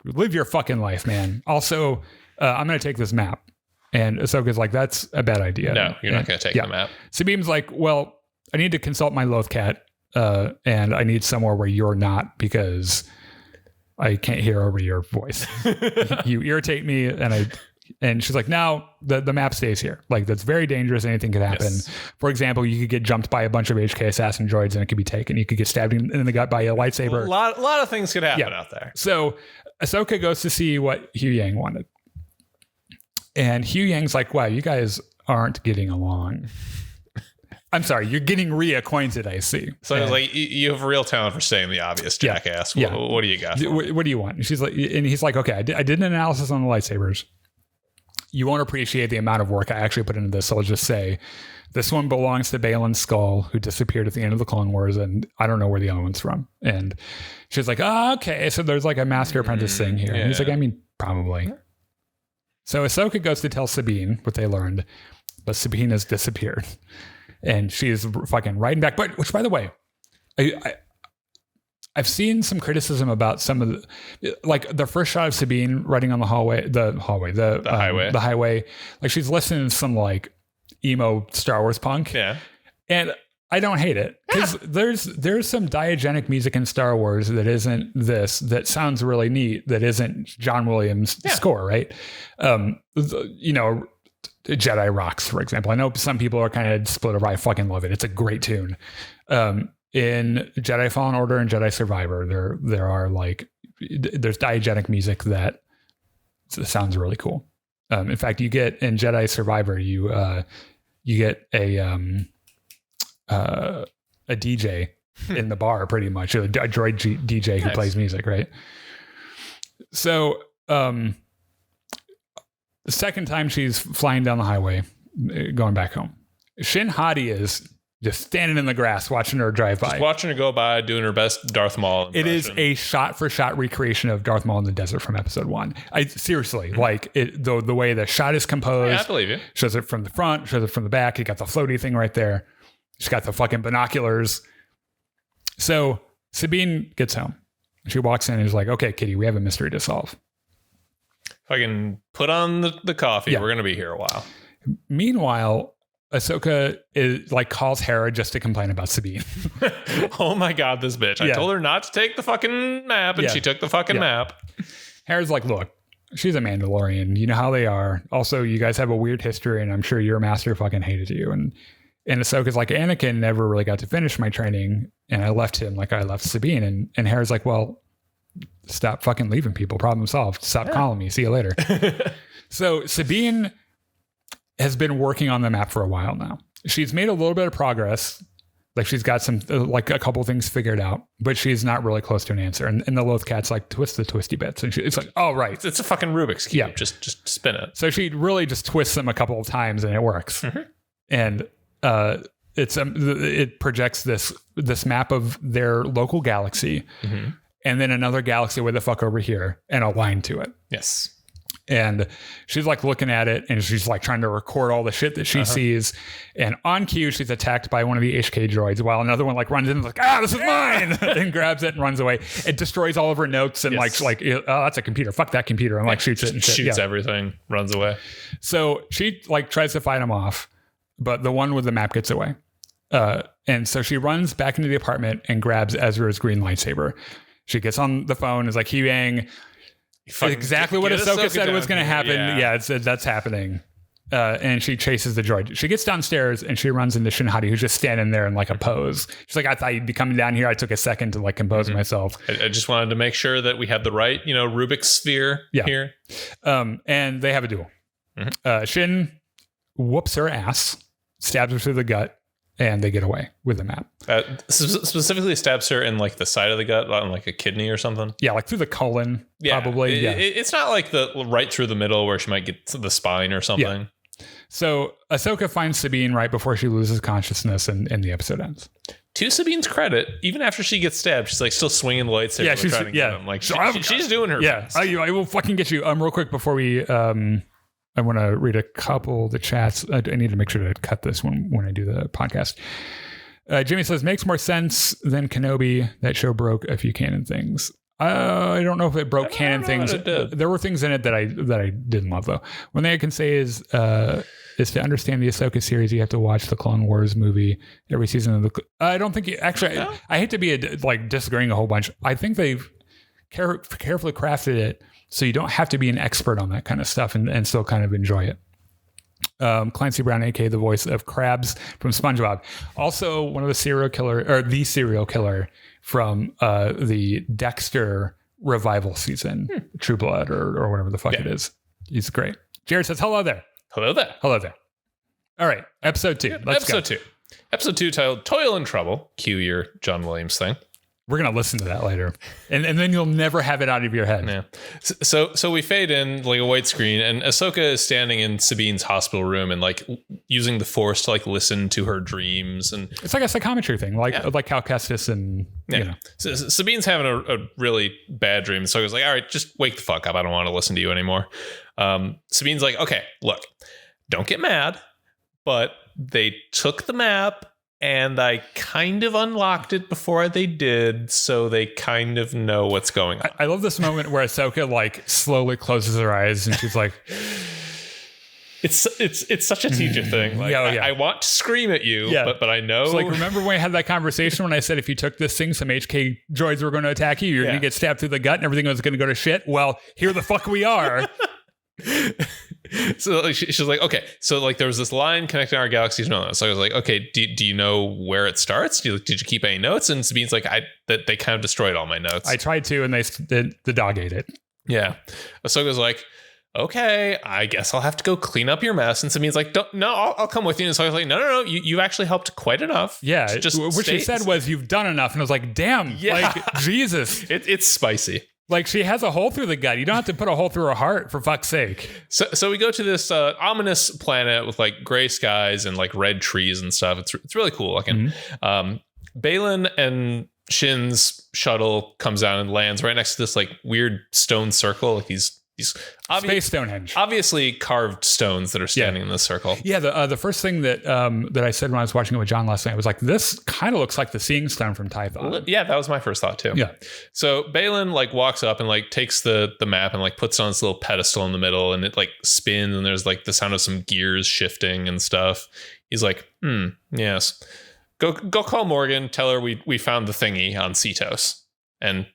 Live your fucking life, man. Also, I'm going to take this map. And Ahsoka's like, that's a bad idea. No, you're not going to take the map. Sabine's like, well, I need to consult my Lothcat, and I need somewhere where you're not, because I can't hear over your voice. You irritate me, and she's like, no, the map stays here. Like, that's very dangerous. Anything could happen. Yes. For example, you could get jumped by a bunch of HK assassin droids and it could be taken. You could get stabbed in the gut by a lightsaber. A lot of things could happen out there. So Ahsoka goes to see what Hugh Yang wanted. And Hugh Yang's like, wow, you guys aren't getting along. I'm sorry, you're getting reacquainted, I see. So it's like, you have real talent for saying the obvious, jackass. Yeah. What do you got? What do you want? And she's like, and he's like, okay, I did an analysis on the lightsabers. You won't appreciate the amount of work I actually put into this. So I'll just say, this one belongs to Balin's Skull, who disappeared at the end of the Clone Wars, and I don't know where the other one's from. And she's like, oh, okay, so there's like a master apprentice thing here. And he's like, I mean, probably. So Ahsoka goes to tell Sabine what they learned, but Sabine has disappeared. And she's fucking writing back. But, which, by the way, I've seen some criticism about some of the, like the first shot of Sabine writing on the highway. Like, she's listening to some like emo Star Wars punk. Yeah. And I don't hate it, because there's some diegetic music in Star Wars that isn't this, that sounds really neat, that isn't John Williams' score, right? Jedi Rocks, for example. I know some people are kind of split over. I fucking love it. It's a great tune. In Jedi Fallen Order and Jedi Survivor, there are like, there's diegetic music that sounds really cool. In fact, you get in Jedi Survivor, you get a DJ in the bar, pretty much, a droid DJ who plays music, right? So the second time she's flying down the highway, going back home, Shin Hati is just standing in the grass watching her drive by. Just watching her go by, doing her best Darth Maul impression. It is a shot-for-shot recreation of Darth Maul in the desert from episode 1. Seriously, like, the way the shot is composed. Yeah, I believe you. Shows it from the front, shows it from the back. You got the floaty thing right there. She's got the fucking binoculars. So Sabine gets home. She walks in and is like, okay, Kitty, we have a mystery to solve. If I can put on the coffee, we're going to be here a while. Meanwhile, Ahsoka calls Hera just to complain about Sabine. Oh my God, this bitch. I told her not to take the fucking map, and she took the fucking map. Hera's like, look, she's a Mandalorian. You know how they are. Also, you guys have a weird history, and I'm sure your master fucking hated you. And Ahsoka's like, Anakin never really got to finish my training, and I left him like I left Sabine. And Hera's like, well, stop fucking leaving people. Problem solved. Stop calling me. See you later. So Sabine has been working on the map for a while now. She's made a little bit of progress. Like, she's got some, like, a couple things figured out, but she's not really close to an answer. And the Lothcat's like, twist the twisty bits. And it's like, oh, right. It's a fucking Rubik's Cube. Yeah. Just spin it. So she really just twists them a couple of times and it works. Mm-hmm. And it projects this map of their local galaxy, mm-hmm. and then another galaxy way the fuck over here, and a line to it. Yes. And she's like looking at it, and she's like trying to record all the shit that she sees. And on cue, she's attacked by one of the HK droids, while another one like runs in and like, this is mine, and grabs it and runs away. It destroys all of her notes and like, oh, that's a computer. Fuck that computer, and like shoots it and shit. Shoots everything, runs away. So she like tries to fight him off, but the one with the map gets away. And so she runs back into the apartment and grabs Ezra's green lightsaber. She gets on the phone, is like, Hugh Yang, exactly what Ahsoka said was going to happen. Yeah, that's happening. And she chases the droid. She gets downstairs and she runs into Shin Hati, who's just standing there in like a pose. She's like, I thought you'd be coming down here. I took a second to like compose myself. I just wanted to make sure that we had the right, Rubik's sphere here. And they have a duel. Mm-hmm. Shin whoops her ass, stabs her through the gut, and they get away with the map. Specifically stabs her in like the side of the gut, on like a kidney or something. Yeah, like through the colon, probably. It's not like the right through the middle where she might get to the spine or something. Yeah. So Ahsoka finds Sabine right before she loses consciousness, and the episode ends. To Sabine's credit, even after she gets stabbed, she's like still swinging the lightsaber. Yeah, she's trying to get him. Like she's doing her best. I will fucking get you. Real quick before we I want to read a couple of the chats. I need to make sure to cut this when I do the podcast. Jimmy says, makes more sense than Kenobi. That show broke a few canon things. I don't know if it broke canon things. It did. There were things in it that I didn't love though. One thing I can say is to understand the Ahsoka series, you have to watch the Clone Wars movie every season of the. I don't think I hate to be disagreeing a whole bunch. I think they've carefully crafted it so you don't have to be an expert on that kind of stuff and still kind of enjoy it. Clancy Brown, aka the voice of Krabs from SpongeBob, also one of the serial killer from the Dexter revival season, True Blood or whatever the fuck it is. He's great. Jared says hello there. Hello there. All right, episode 2. Let's go. Episode 2 titled Toil and Trouble. Cue your John Williams thing. We're going to listen to that later. And then you'll never have it out of your head. Yeah. So we fade in like a white screen and Ahsoka is standing in Sabine's hospital room and like using the Force to like listen to her dreams. And it's like a psychometry thing, like Cal Kestis and, you know. So Sabine's having a really bad dream. So Ahsoka's like, all right, just wake the fuck up. I don't want to listen to you anymore. Sabine's like, okay, look, don't get mad, but they took the map and I kind of unlocked it before they did, so they kind of know what's going on. I love this moment where Ahsoka like slowly closes her eyes and she's like, "It's such a teacher thing. Like, I want to scream at you, but I know." It's like, remember when I had that conversation when I said if you took this thing, some HK droids were going to attack you, you're going to get stabbed through the gut, and everything was going to go to shit. Well, here the fuck we are. So like, she's like, okay, so like there was this line connecting our galaxies. No, so I was like, okay, do you know where it starts? Did you keep any notes? And Sabine's like, that they kind of destroyed all my notes. I tried to, and the dog ate it. Yeah. Ahsoka's like, okay, I guess I'll have to go clean up your mess. And Sabine's like, I'll come with you. And so I was like, no, you actually helped quite enough. Yeah, just what she said was, you've done enough. And I was like, damn, like Jesus, it's spicy. Like she has a hole through the gut. You don't have to put a hole through her heart, for fuck's sake. So we go to this ominous planet with like gray skies and like red trees and stuff. It's really cool looking. Baylan and Shin's shuttle comes down and lands right next to this like weird stone circle. Like these Space Stonehenge, obviously carved stones that are standing in this circle. Yeah, the first thing that I said when I was watching it with John last night was like, this kind of looks like the Seeing Stone from Tython. Yeah, that was my first thought too. Yeah. So Baylan like walks up and like takes the map and like puts it on this little pedestal in the middle, and it like spins and there's like the sound of some gears shifting and stuff. He's like, yes. Go call Morgan, tell her we found the thingy on Cetos. And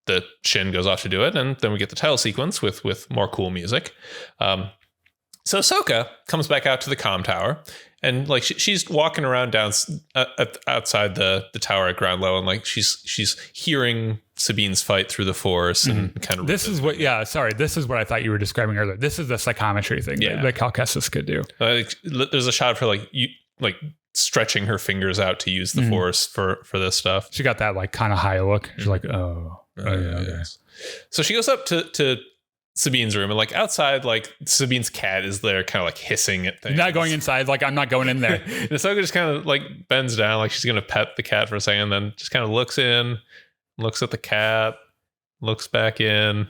the Shin goes off to do it, and then we get the title sequence with more cool music. So Ahsoka comes back out to the comm tower, and like she's walking around down outside the tower at ground level, and like she's hearing Sabine's fight through the Force and kind of. This is what I thought you were describing earlier. This is the psychometry thing that Cal Kestis could do. There's a shot of her like stretching her fingers out to use the Force for this stuff. She got that like kind of high look. She's like, oh yeah. Okay. So she goes up to Sabine's room, and like outside, like Sabine's cat is there kind of like hissing at things. Not going inside, like I'm not going in there. And Ahsoka just kind of like bends down like she's gonna pet the cat for a second, then just kind of looks at the cat, looks back in,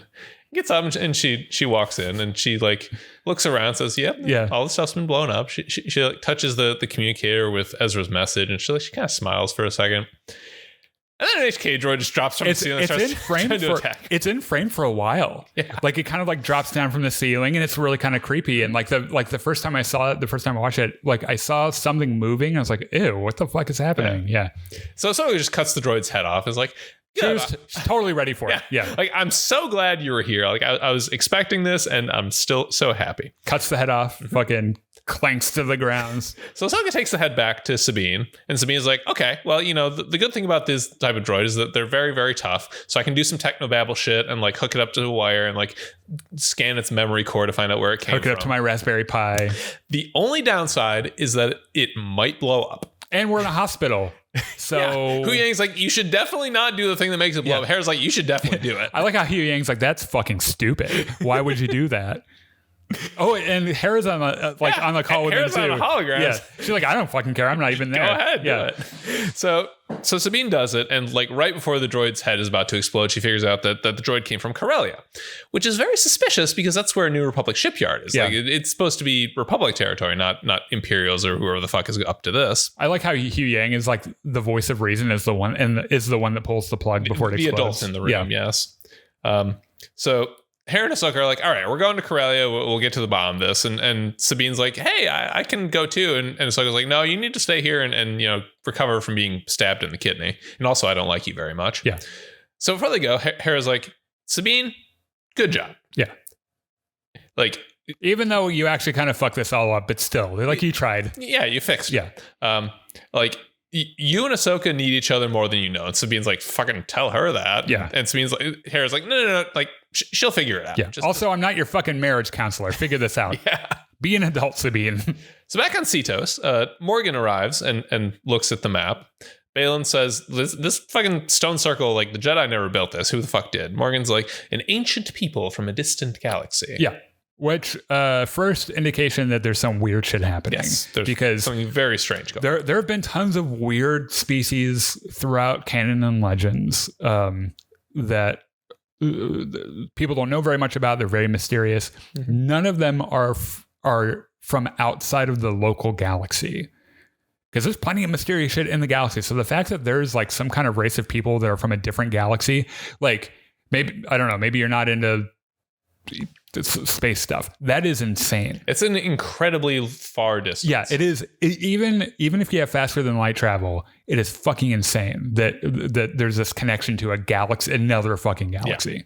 gets up, and she walks in, and she like looks around, says, yeah, all the stuff's been blown up. She like touches the communicator with Ezra's message, and she kind of smiles for a second. And then an HK droid just drops from the ceiling. It's in frame for a while. Yeah. Like it kind of like drops down from the ceiling, and it's really kind of creepy. And like the first time I saw it, the first time I watched it, like I saw something moving. I was like, ew, what the fuck is happening? Yeah. So Ahsoka just cuts the droid's head off. It's like, she's totally ready for it. Yeah. Like, I'm so glad you were here. Like I was expecting this, and I'm still so happy. Cuts the head off, fucking clanks to the ground. So Ahsoka takes the head back to Sabine, and Sabine's like, okay, well, you know, the good thing about this type of droid is that they're very, very tough. So I can do some technobabble shit and like hook it up to a wire and like scan its memory core to find out where it came from. Hook it up to my Raspberry Pi. The only downside is that it might blow up. And we're in a hospital. So Hu Yang's like, you should definitely not do the thing that makes it blow up. Hera's like, you should definitely do it. I like how Hu Yang's like, that's fucking stupid. Why would you do that? Oh, and Hera's on the on the call with him Hera's too. on a hologram. Yeah, she's like, I don't fucking care. I'm not even there. Go ahead, do it. So Sabine does it, and like right before the droid's head is about to explode, she figures out that the droid came from Corellia, which is very suspicious because that's where New Republic shipyard is. Like it's supposed to be Republic territory, not Imperials or whoever the fuck is up to this. I like how Hugh Yang is like the voice of reason, is the one that pulls the plug before it explodes. The adult in the room, yes. So Hera and Ahsoka are like, all right, we're going to Corellia. We'll get to the bottom of this. And Sabine's like, hey, I can go too. And Ahsoka's like, no, you need to stay here and recover from being stabbed in the kidney. And also, I don't like you very much. Yeah. So before they go, Hera's like, Sabine, good job. Yeah. Like, even though you actually kind of fucked this all up, but still, like you tried. Yeah, you fixed it. Yeah. Like, you and Ahsoka need each other more than you know. And Sabine's like, fucking tell her that. Yeah. And Sabine's like, Hera's like, no. Like, she'll figure it out. Yeah. Also, I'm not your fucking marriage counselor. Figure this out. Yeah. Be an adult, Sabine. So back on Cetos, Morgan arrives and looks at the map. Baylan says, this fucking stone circle, like the Jedi never built this. Who the fuck did? Morgan's like, an ancient people from a distant galaxy. Yeah. Which first indication that there's some weird shit happening. Yes, there's because something very strange going on. There have been tons of weird species throughout canon and legends that people don't know very much about. They're very mysterious. Mm-hmm. None of them are from outside of the local galaxy. Because there's plenty of mysterious shit in the galaxy. So the fact that there's like some kind of race of people that are from a different galaxy, like maybe, I don't know, maybe you're not into space stuff. That is insane. It's an incredibly far distance. Yeah, it is. Even if you have faster than light travel, it is fucking insane that there's this connection to a galaxy, another fucking galaxy. Yeah.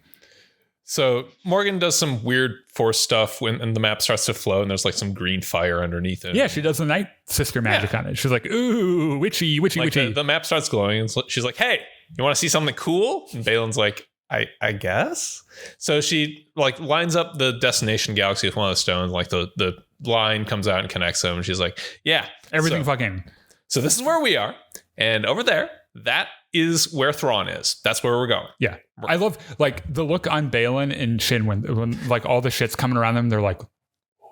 So Morgan does some weird force stuff and the map starts to flow and there's like some green fire underneath it. Yeah, she does the Night Sister magic on it. She's like, ooh, witchy. The map starts glowing and she's like, hey, you want to see something cool? And Baylan's like, I guess. So she like lines up the destination galaxy with one of the stones. Like the line comes out and connects them. And she's like, yeah, everything fucking. So this is where we are. And over there, that is where Thrawn is. That's where we're going. Yeah. I love like the look on Baylan and Shin when like all the shit's coming around them. They're like,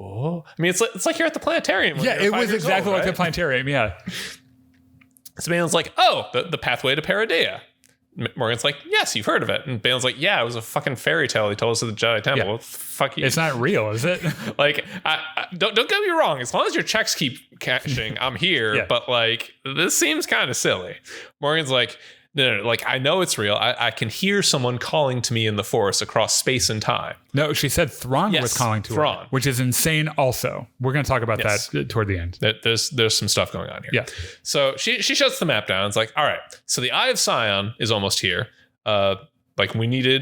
oh, I mean, it's like you're at the planetarium. Yeah, it was exactly like the planetarium. Yeah. So Baylan's like, oh, the pathway to Paradea. Morgan's like, yes, you've heard of it. And Baylan's like, yeah, it was a fucking fairy tale he told us at the Jedi Temple. Yeah. Well, fuck you. It's not real, is it? Like, don't get me wrong. As long as your checks keep cashing, I'm here. Yeah. But like, this seems kind of silly. Morgan's like, no, like, I know it's real. I can hear someone calling to me in the Force across space and time. No, she said Thrawn was calling to her, which is insane also. We're going to talk about that toward the end. There's some stuff going on here. Yeah. So she shuts the map down. It's like, all right, so the Eye of Sion is almost here. Like we need to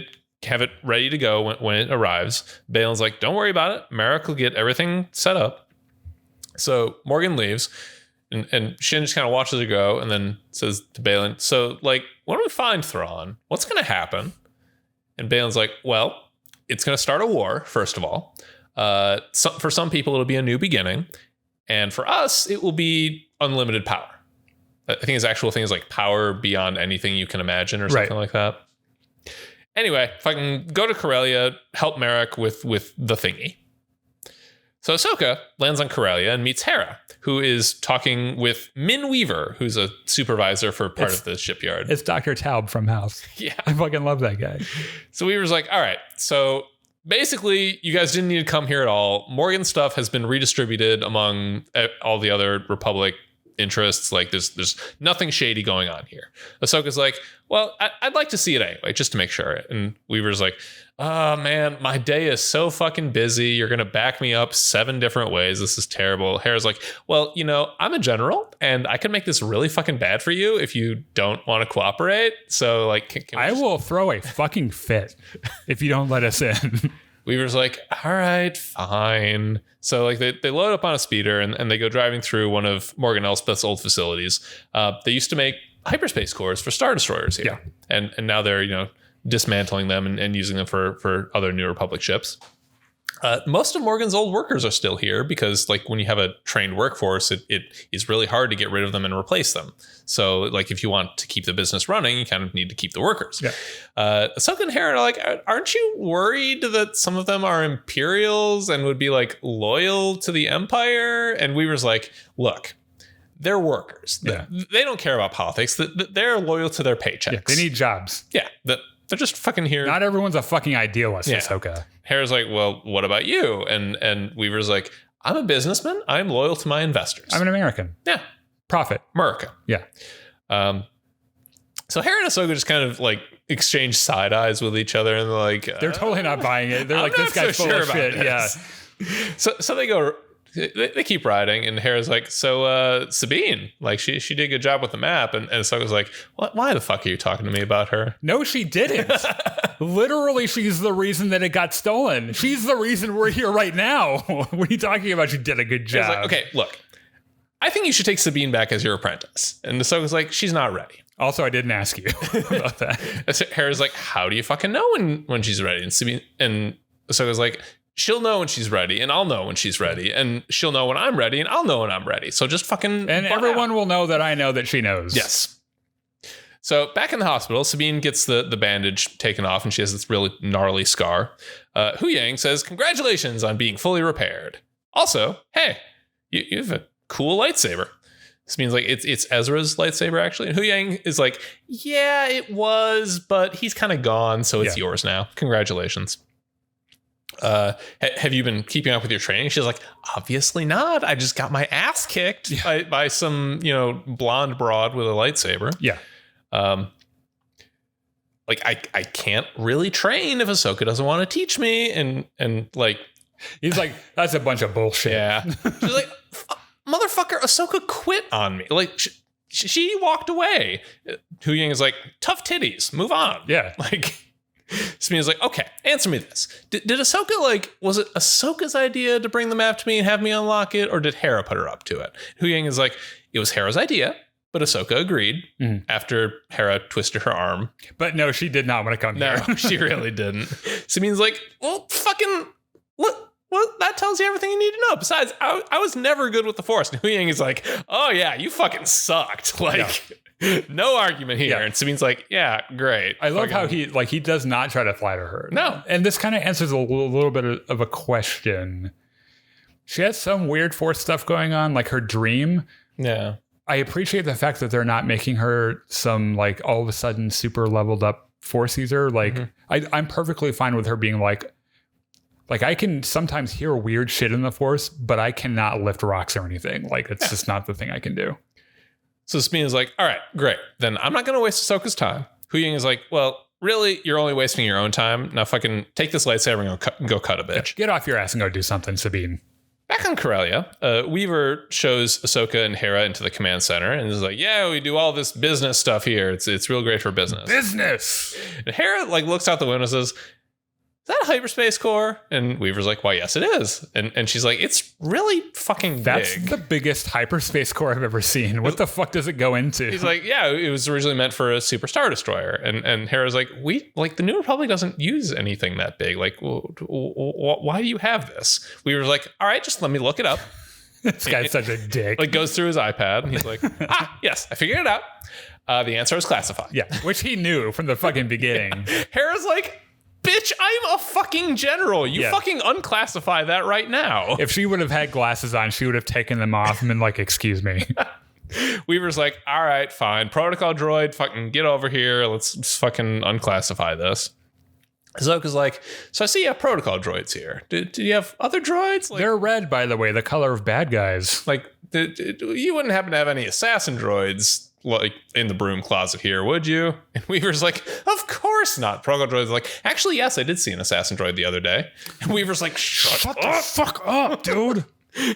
have it ready to go when it arrives. Baylan's like, don't worry about it. Merrick will get everything set up. So Morgan leaves. And Shin just kind of watches her go and then says to Baylan, so, like, when we find Thrawn, what's going to happen? And Baylan's like, well, it's going to start a war, first of all. For some people, it'll be a new beginning. And for us, it will be unlimited power. I think his actual thing is, like, power beyond anything you can imagine or something like that. Anyway, if I can go to Corellia, help Merrick with the thingy. So Ahsoka lands on Corellia and meets Hera, who is talking with Min Weaver, who's a supervisor for part of the shipyard. It's Dr. Taub from House. Yeah. I fucking love that guy. So Weaver's like, all right, so basically you guys didn't need to come here at all. Morgan's stuff has been redistributed among all the other Republic interests. Like there's nothing shady going on here. Ahsoka's like, well, I'd like to see it anyway, just to make sure. And Weaver's like, oh man, my day is so fucking busy. You're going to back me up 7 different ways. This is terrible. Hera's like, well, I'm a general and I can make this really fucking bad for you if you don't want to cooperate. So like, I will throw a fucking fit if you don't let us in. Weaver's like, all right, fine. So like they load up on a speeder and they go driving through one of Morgan Elspeth's old facilities. They used to make hyperspace cores for Star Destroyers here. Yeah. And now they're, dismantling them and using them for other New Republic ships. Most of Morgan's old workers are still here because, like, when you have a trained workforce, it is really hard to get rid of them and replace them. So, like, if you want to keep the business running, you kind of need to keep the workers. Yeah. Ahsoka and Hera are like, aren't you worried that some of them are Imperials and would be, like, loyal to the Empire? And Weaver's like, look, they're workers. Yeah. They don't care about politics. They're loyal to their paychecks. Yeah, they need jobs. Yeah. They're just fucking here. Not everyone's a fucking idealist, Ahsoka. Hera's like, well, what about you? And Weaver's like, I'm a businessman. I'm loyal to my investors. I'm an American. Yeah. Profit. America. Yeah. So Hera and Ahsoka just kind of like exchange side eyes with each other, and they're like, they're totally not buying it. They're I'm like, this guy's full of shit. This. Yeah. So they go. They keep riding, and Hera's like, so Sabine, like she did a good job with the map, and Ahsoka's like, why the fuck are you talking to me about her? No, she didn't. Literally, she's the reason that it got stolen. She's the reason we're here right now. What are you talking about? She did a good job. Like, okay, look, I think you should take Sabine back as your apprentice. And Ahsoka's like, she's not ready. Also, I didn't ask you about that. Hera's like, how do you fucking know when she's ready? And Ahsoka's like, she'll know when she's ready, and I'll know when she's ready, and she'll know when I'm ready, and I'll know when I'm ready. So just fucking... And everyone will know that I know that she knows. Yes. So back in the hospital, Sabine gets the bandage taken off, and she has this really gnarly scar. Hu Yang says, congratulations on being fully repaired. Also, hey, you have a cool lightsaber. This means like it's Ezra's lightsaber, actually. And Hu Yang is like, yeah, it was, but he's kind of gone, so it's yours now. Congratulations. Have you been keeping up with your training? She's like, obviously not. I just got my ass kicked by some, blonde broad with a lightsaber. Yeah. Like I can't really train if Ahsoka doesn't want to teach me. And like, he's like, that's a bunch of bullshit. Yeah. She's like, motherfucker, Ahsoka quit on me. Like she walked away. Hu Yang is like, tough titties, move on. Yeah. Like, Sabine's like, okay, answer me this. Did Ahsoka, was it Ahsoka's idea to bring the map to me and have me unlock it, or did Hera put her up to it? Hu Yang is like, it was Hera's idea, but Ahsoka agreed after Hera twisted her arm. But no, she did not want to come here. No, she really didn't. Sabine's like, well, fucking, that tells you everything you need to know. Besides, I was never good with the Force. And Hu Yang is like, oh yeah, you fucking sucked. No argument here. Yeah. And Sabine's like, yeah, great. I love how he does not try to flatter her. No. And this kind of answers a little bit of a question. She has some weird Force stuff going on, like her dream. Yeah. I appreciate the fact that they're not making her some, like, all of a sudden super leveled up Force user. Like, I'm perfectly fine with her being like, I can sometimes hear weird shit in the Force, but I cannot lift rocks or anything. Like, it's just not the thing I can do. So Sabine is like, all right, great. Then I'm not going to waste Ahsoka's time. Hu Yang is like, well, really, you're only wasting your own time. Now fucking take this lightsaber and go cut a bitch. Get off your ass and go do something, Sabine. Back on Corellia, Weaver shows Ahsoka and Hera into the command center and is like, yeah, we do all this business stuff here. It's real great for business. Business! And Hera looks out the window and says, is that a hyperspace core? And Weaver's like, why, yes, it is. And she's like, it's really fucking big. That's the biggest hyperspace core I've ever seen. What the fuck does it go into? He's like, yeah, it was originally meant for a super star destroyer. And Hera's like, the New Republic doesn't use anything that big. Like, why do you have this? Weaver's like, all right, just let me look it up. This guy's such a dick. Goes through his iPad and he's like, yes, I figured it out. The answer is classified. Yeah, which he knew from the fucking beginning. Hera's like, bitch, I'm a fucking general. You fucking unclassify that right now. If she would have had glasses on, she would have taken them off and been like, excuse me. Weaver's like, all right, fine. Protocol droid, fucking get over here. Let's just fucking unclassify this. Ahsoka's like, so I see you have protocol droids here. Do you have other droids? They're red, by the way, the color of bad guys. You wouldn't happen to have any assassin droids in the broom closet here, would you? And Weaver's like, of course not. Protocol droid's like, actually, yes, I did see an assassin droid the other day. And Weaver's like, shut the fuck up, dude.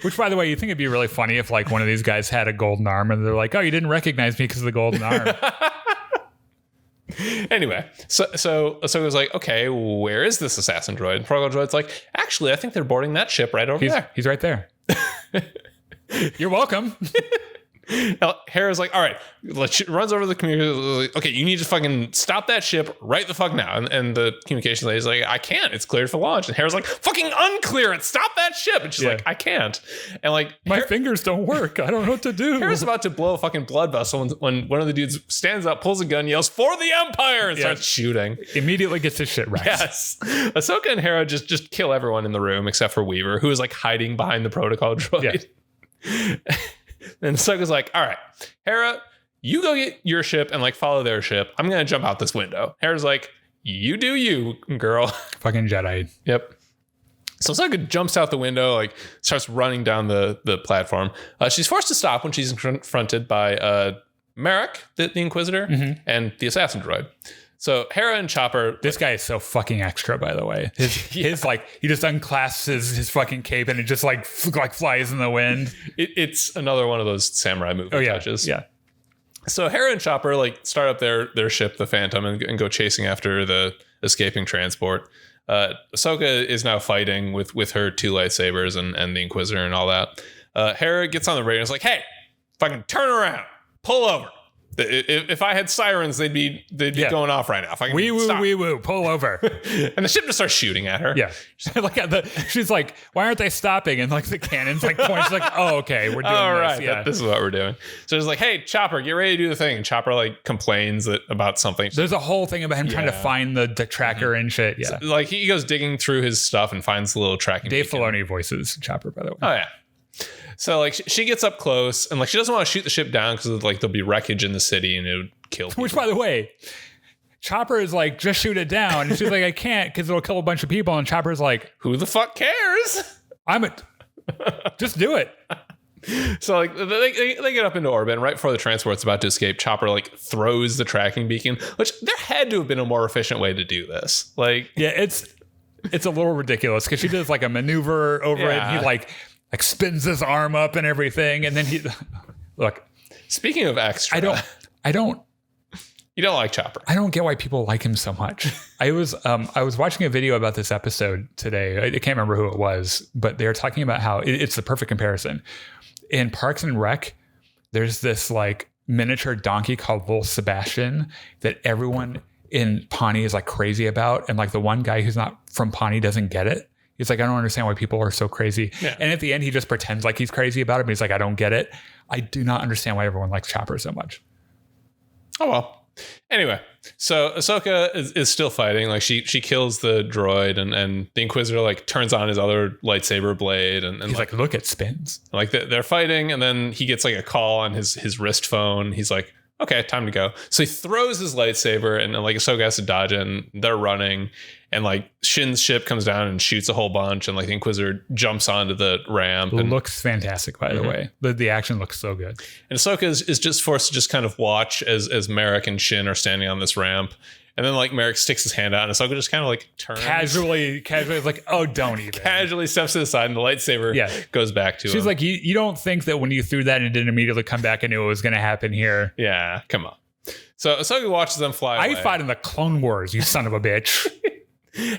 Which, by the way, you think it'd be really funny if one of these guys had a golden arm and they're like, oh, you didn't recognize me because of the golden arm. Anyway, so Ahsoka's like, okay, where is this assassin droid? And Protocol droid's like, actually, I think they're boarding that ship right over there. He's right there. You're welcome. Hera's like, all right, runs over to the communications. Like, okay, you need to fucking stop that ship right the fuck now. And the communications lady's like, I can't. It's cleared for launch. And Hera's like, fucking unclear it. Stop that ship. And she's like, I can't. And like, my fingers don't work. I don't know what to do. Hera's about to blow a fucking blood vessel when one of the dudes stands up, pulls a gun, yells, for the Empire, and starts shooting. Immediately gets his shit right. Yes. Ahsoka and Hera just kill everyone in the room except for Weaver, who is like hiding behind the protocol droid. Yeah. And Ahsoka's like, all right, Hera, you go get your ship and like follow their ship. I'm going to jump out this window. Hera's like, you do you, girl. Fucking Jedi. Yep. So Ahsoka jumps out the window, like starts running down the platform. She's forced to stop when she's confronted by Merrick, the Inquisitor, and the assassin droid. So Hera and Chopper. This guy is so fucking extra, by the way. His like, he just unclasps his fucking cape and it just like flies in the wind. It's another one of those samurai movie touches. Yeah. So Hera and Chopper like start up their ship, the Phantom, and go chasing after the escaping transport. Ahsoka is now fighting with her two lightsabers and the Inquisitor and all that. Hera gets on the radio and is like, hey, fucking turn around, pull over. If I had sirens, they'd be going off right now. Wee woo, pull over. And the ship just starts shooting at her. Yeah. She's like, why aren't they stopping? And like the cannon's like points like, oh, okay, we're doing all this. Right, yeah. This is what we're doing. So it's like, hey, Chopper, get ready to do the thing. And Chopper like complains about something. There's a whole thing about him trying to find the tracker and shit. Yeah. So, like he goes digging through his stuff and finds the little tracking. Dave Filoni voices Chopper, by the way. Oh yeah. So like she gets up close and like she doesn't want to shoot the ship down because like there'll be wreckage in the city and it would kill people. Which, by the way, Chopper is like, just shoot it down. And she's like, I can't because it'll kill a bunch of people. And Chopper's like, who the fuck cares? Just do it. So like they get up into orbit and right before the transport's about to escape, Chopper like throws the tracking beacon, which there had to have been a more efficient way to do this. Like, yeah, it's a little ridiculous because she does like a maneuver over it. And he like spins his arm up and everything. And then he look, speaking of extra, I don't. You don't like Chopper. I don't get why people like him so much. I was watching a video about this episode today. I can't remember who it was, but they were talking about how it's the perfect comparison. In Parks and Rec, there's this like miniature donkey called Little Sebastian that everyone in Pawnee is like crazy about. And like the one guy who's not from Pawnee doesn't get it. He's like, I don't understand why people are so crazy. Yeah. And at the end, he just pretends like he's crazy about it. But he's like, I don't get it. I do not understand why everyone likes Chopper so much. Oh, well. Anyway, so Ahsoka is still fighting. Like she kills the droid and the Inquisitor like turns on his other lightsaber blade. And he's like, look, it spins. Like they're fighting. And then he gets like a call on his wrist phone. He's like, okay, time to go. So he throws his lightsaber and like Ahsoka has to dodge it and they're running. And like Shin's ship comes down and shoots a whole bunch. And like the Inquisitor jumps onto the ramp. It looks fantastic, by the way. The action looks so good. And Ahsoka is just forced to just kind of watch as Merrick and Shin are standing on this ramp. And then like Merrick sticks his hand out and Ahsoka just kind of like turns. Casually like, oh, don't even. Casually steps to the side and the lightsaber goes back to him. She's like, you don't think that when you threw that and it didn't immediately come back and knew it was going to happen here. Yeah, come on. So Ahsoka watches them fly away. I fought in the Clone Wars, you son of a bitch.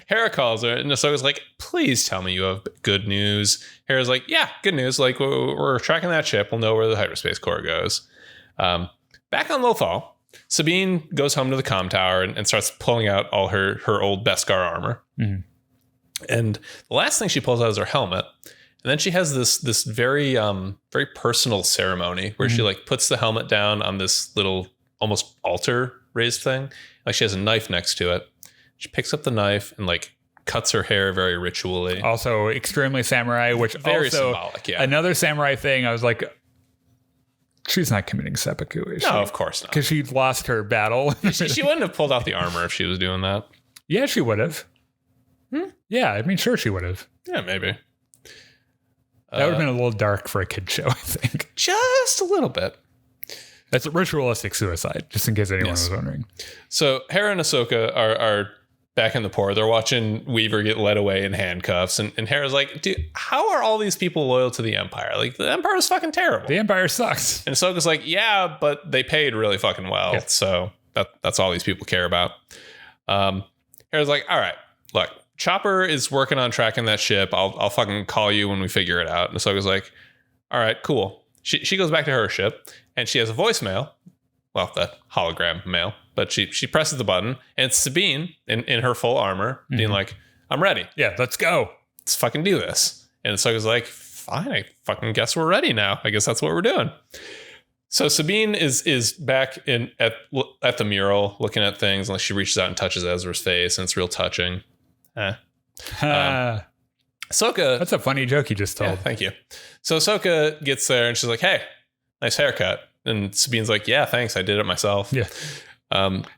Hera calls her and Ahsoka's like, please tell me you have good news. Hera's like, yeah, good news. Like we're tracking that ship. We'll know where the hyperspace core goes. Back on Lothal, Sabine goes home to the comm tower and starts pulling out all her old Beskar armor. Mm-hmm. And the last thing she pulls out is her helmet. And then she has this very very personal ceremony where she like puts the helmet down on this little almost altar raised thing. Like she has a knife next to it. She picks up the knife and like cuts her hair very ritually. Also extremely samurai, which very also symbolic, yeah. Another samurai thing. I was like, she's not committing seppuku, is she? No, of course not. Because she's lost her battle. She wouldn't have pulled out the armor if she was doing that. Yeah, she would have. Yeah, I mean, sure she would have. Yeah, maybe. That would have been a little dark for a kid show, I think. Just a little bit. That's a ritualistic suicide, just in case anyone was wondering. So Hera and Ahsoka are back in the port. They're watching Weaver get led away in handcuffs. And Hera's like, dude, how are all these people loyal to the Empire? Like, the Empire is fucking terrible. The Empire sucks. And Ahsoka's like, yeah, but they paid really fucking well. Yeah. So that's all these people care about. Hera's like, all right, look, Chopper is working on tracking that ship. I'll fucking call you when we figure it out. And Ahsoka's like, all right, cool. she goes back to her ship and she has a voicemail. Well, the hologram mail, but she presses the button and it's Sabine in her full armor being like, I'm ready. Yeah, let's go. Let's fucking do this. And Ahsoka's like, fine, I fucking guess we're ready now. I guess that's what we're doing. So Sabine is back at the mural looking at things, and she reaches out and touches Ezra's face, and it's real touching. Ahsoka. That's a funny joke you just told. Yeah, thank you. So Ahsoka gets there and she's like, hey, nice haircut. And Sabine's like, yeah, thanks. I did it myself. Yeah.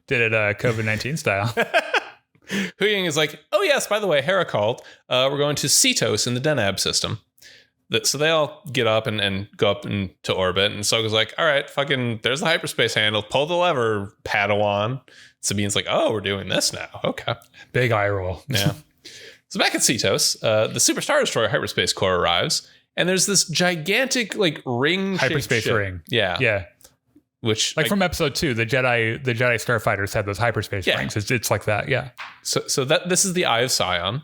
Did it COVID-19 style. Huyang is like, oh, yes, by the way, Hera called. We're going to Cetos in the Denab system. So they all get up and go up into orbit. And Ahsoka's like, all right, fucking, there's the hyperspace handle. Pull the lever, Padawan. Sabine's like, oh, we're doing this now. Okay. Big eye roll. Yeah. So back at Cetos, the Super Star Destroyer hyperspace core arrives. And there's this gigantic, like, ring hyperspace ship. ring. Yeah. Yeah. Which, like from episode 2, the Jedi starfighters had those hyperspace rings. It's like that. Yeah. So this is the Eye of Sion.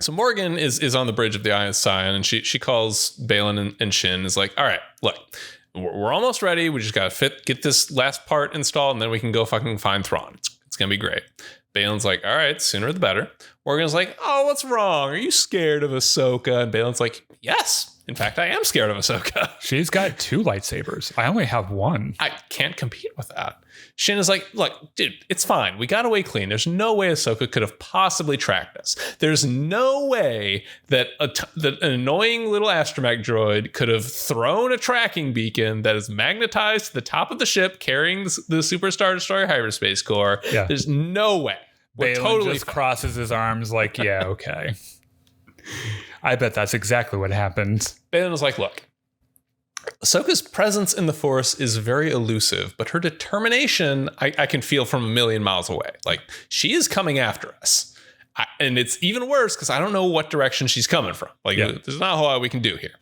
So Morgan is on the bridge of the Eye of Sion, and she calls Balin and Shin, is like, all right, look, we're almost ready. We just got to get this last part installed, and then we can go fucking find Thrawn. It's going to be great. Balin's like, all right, sooner the better. Morgan's like, oh, what's wrong? Are you scared of Ahsoka? And Balin's like, yes. In fact, I am scared of Ahsoka. She's got 2 lightsabers. I only have 1. I can't compete with that. Shin is like, look, dude, it's fine. We got away clean. There's no way Ahsoka could have possibly tracked us. There's no way that an annoying little astromech droid could have thrown a tracking beacon that is magnetized to the top of the ship carrying the Super Star Destroyer hyperspace core. Yeah. There's no way. Balin totally just crosses his arms like, yeah, okay. I bet that's exactly what happened. Balin was like, look, Ahsoka's presence in the Force is very elusive, but her determination, I can feel from a million miles away. Like, she is coming after us. And it's even worse because I don't know what direction she's coming from. Like, there's not a whole lot we can do here.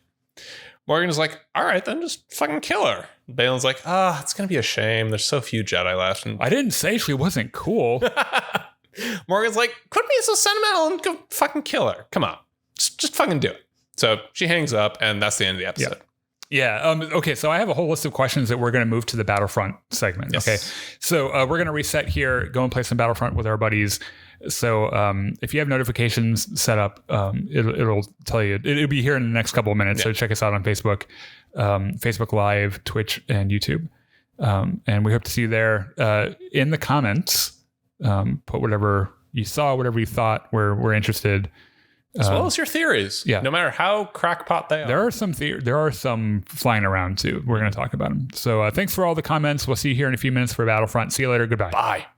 Morgan is like, all right, then just fucking kill her. Balin's like, it's going to be a shame. There's so few Jedi left. And I didn't say she wasn't cool. Morgan's like, quit being so sentimental and go fucking kill her. Come on. Just fucking do it. So she hangs up, and that's the end of the episode. Yeah. Okay. So I have a whole list of questions that we're going to move to the Battlefront segment. Yes. Okay. So we're going to reset here, go and play some Battlefront with our buddies. So if you have notifications set up, it'll tell you. It'll be here in the next couple of minutes. Yeah. So check us out on Facebook, Facebook Live, Twitch, and YouTube. And we hope to see you there. In the comments, put whatever you saw, whatever you thought. We're interested. As well as your theories. Yeah. No matter how crackpot they are. There are some flying around too. We're going to talk about them. So thanks for all the comments. We'll see you here in a few minutes for Battlefront. See you later. Goodbye. Bye.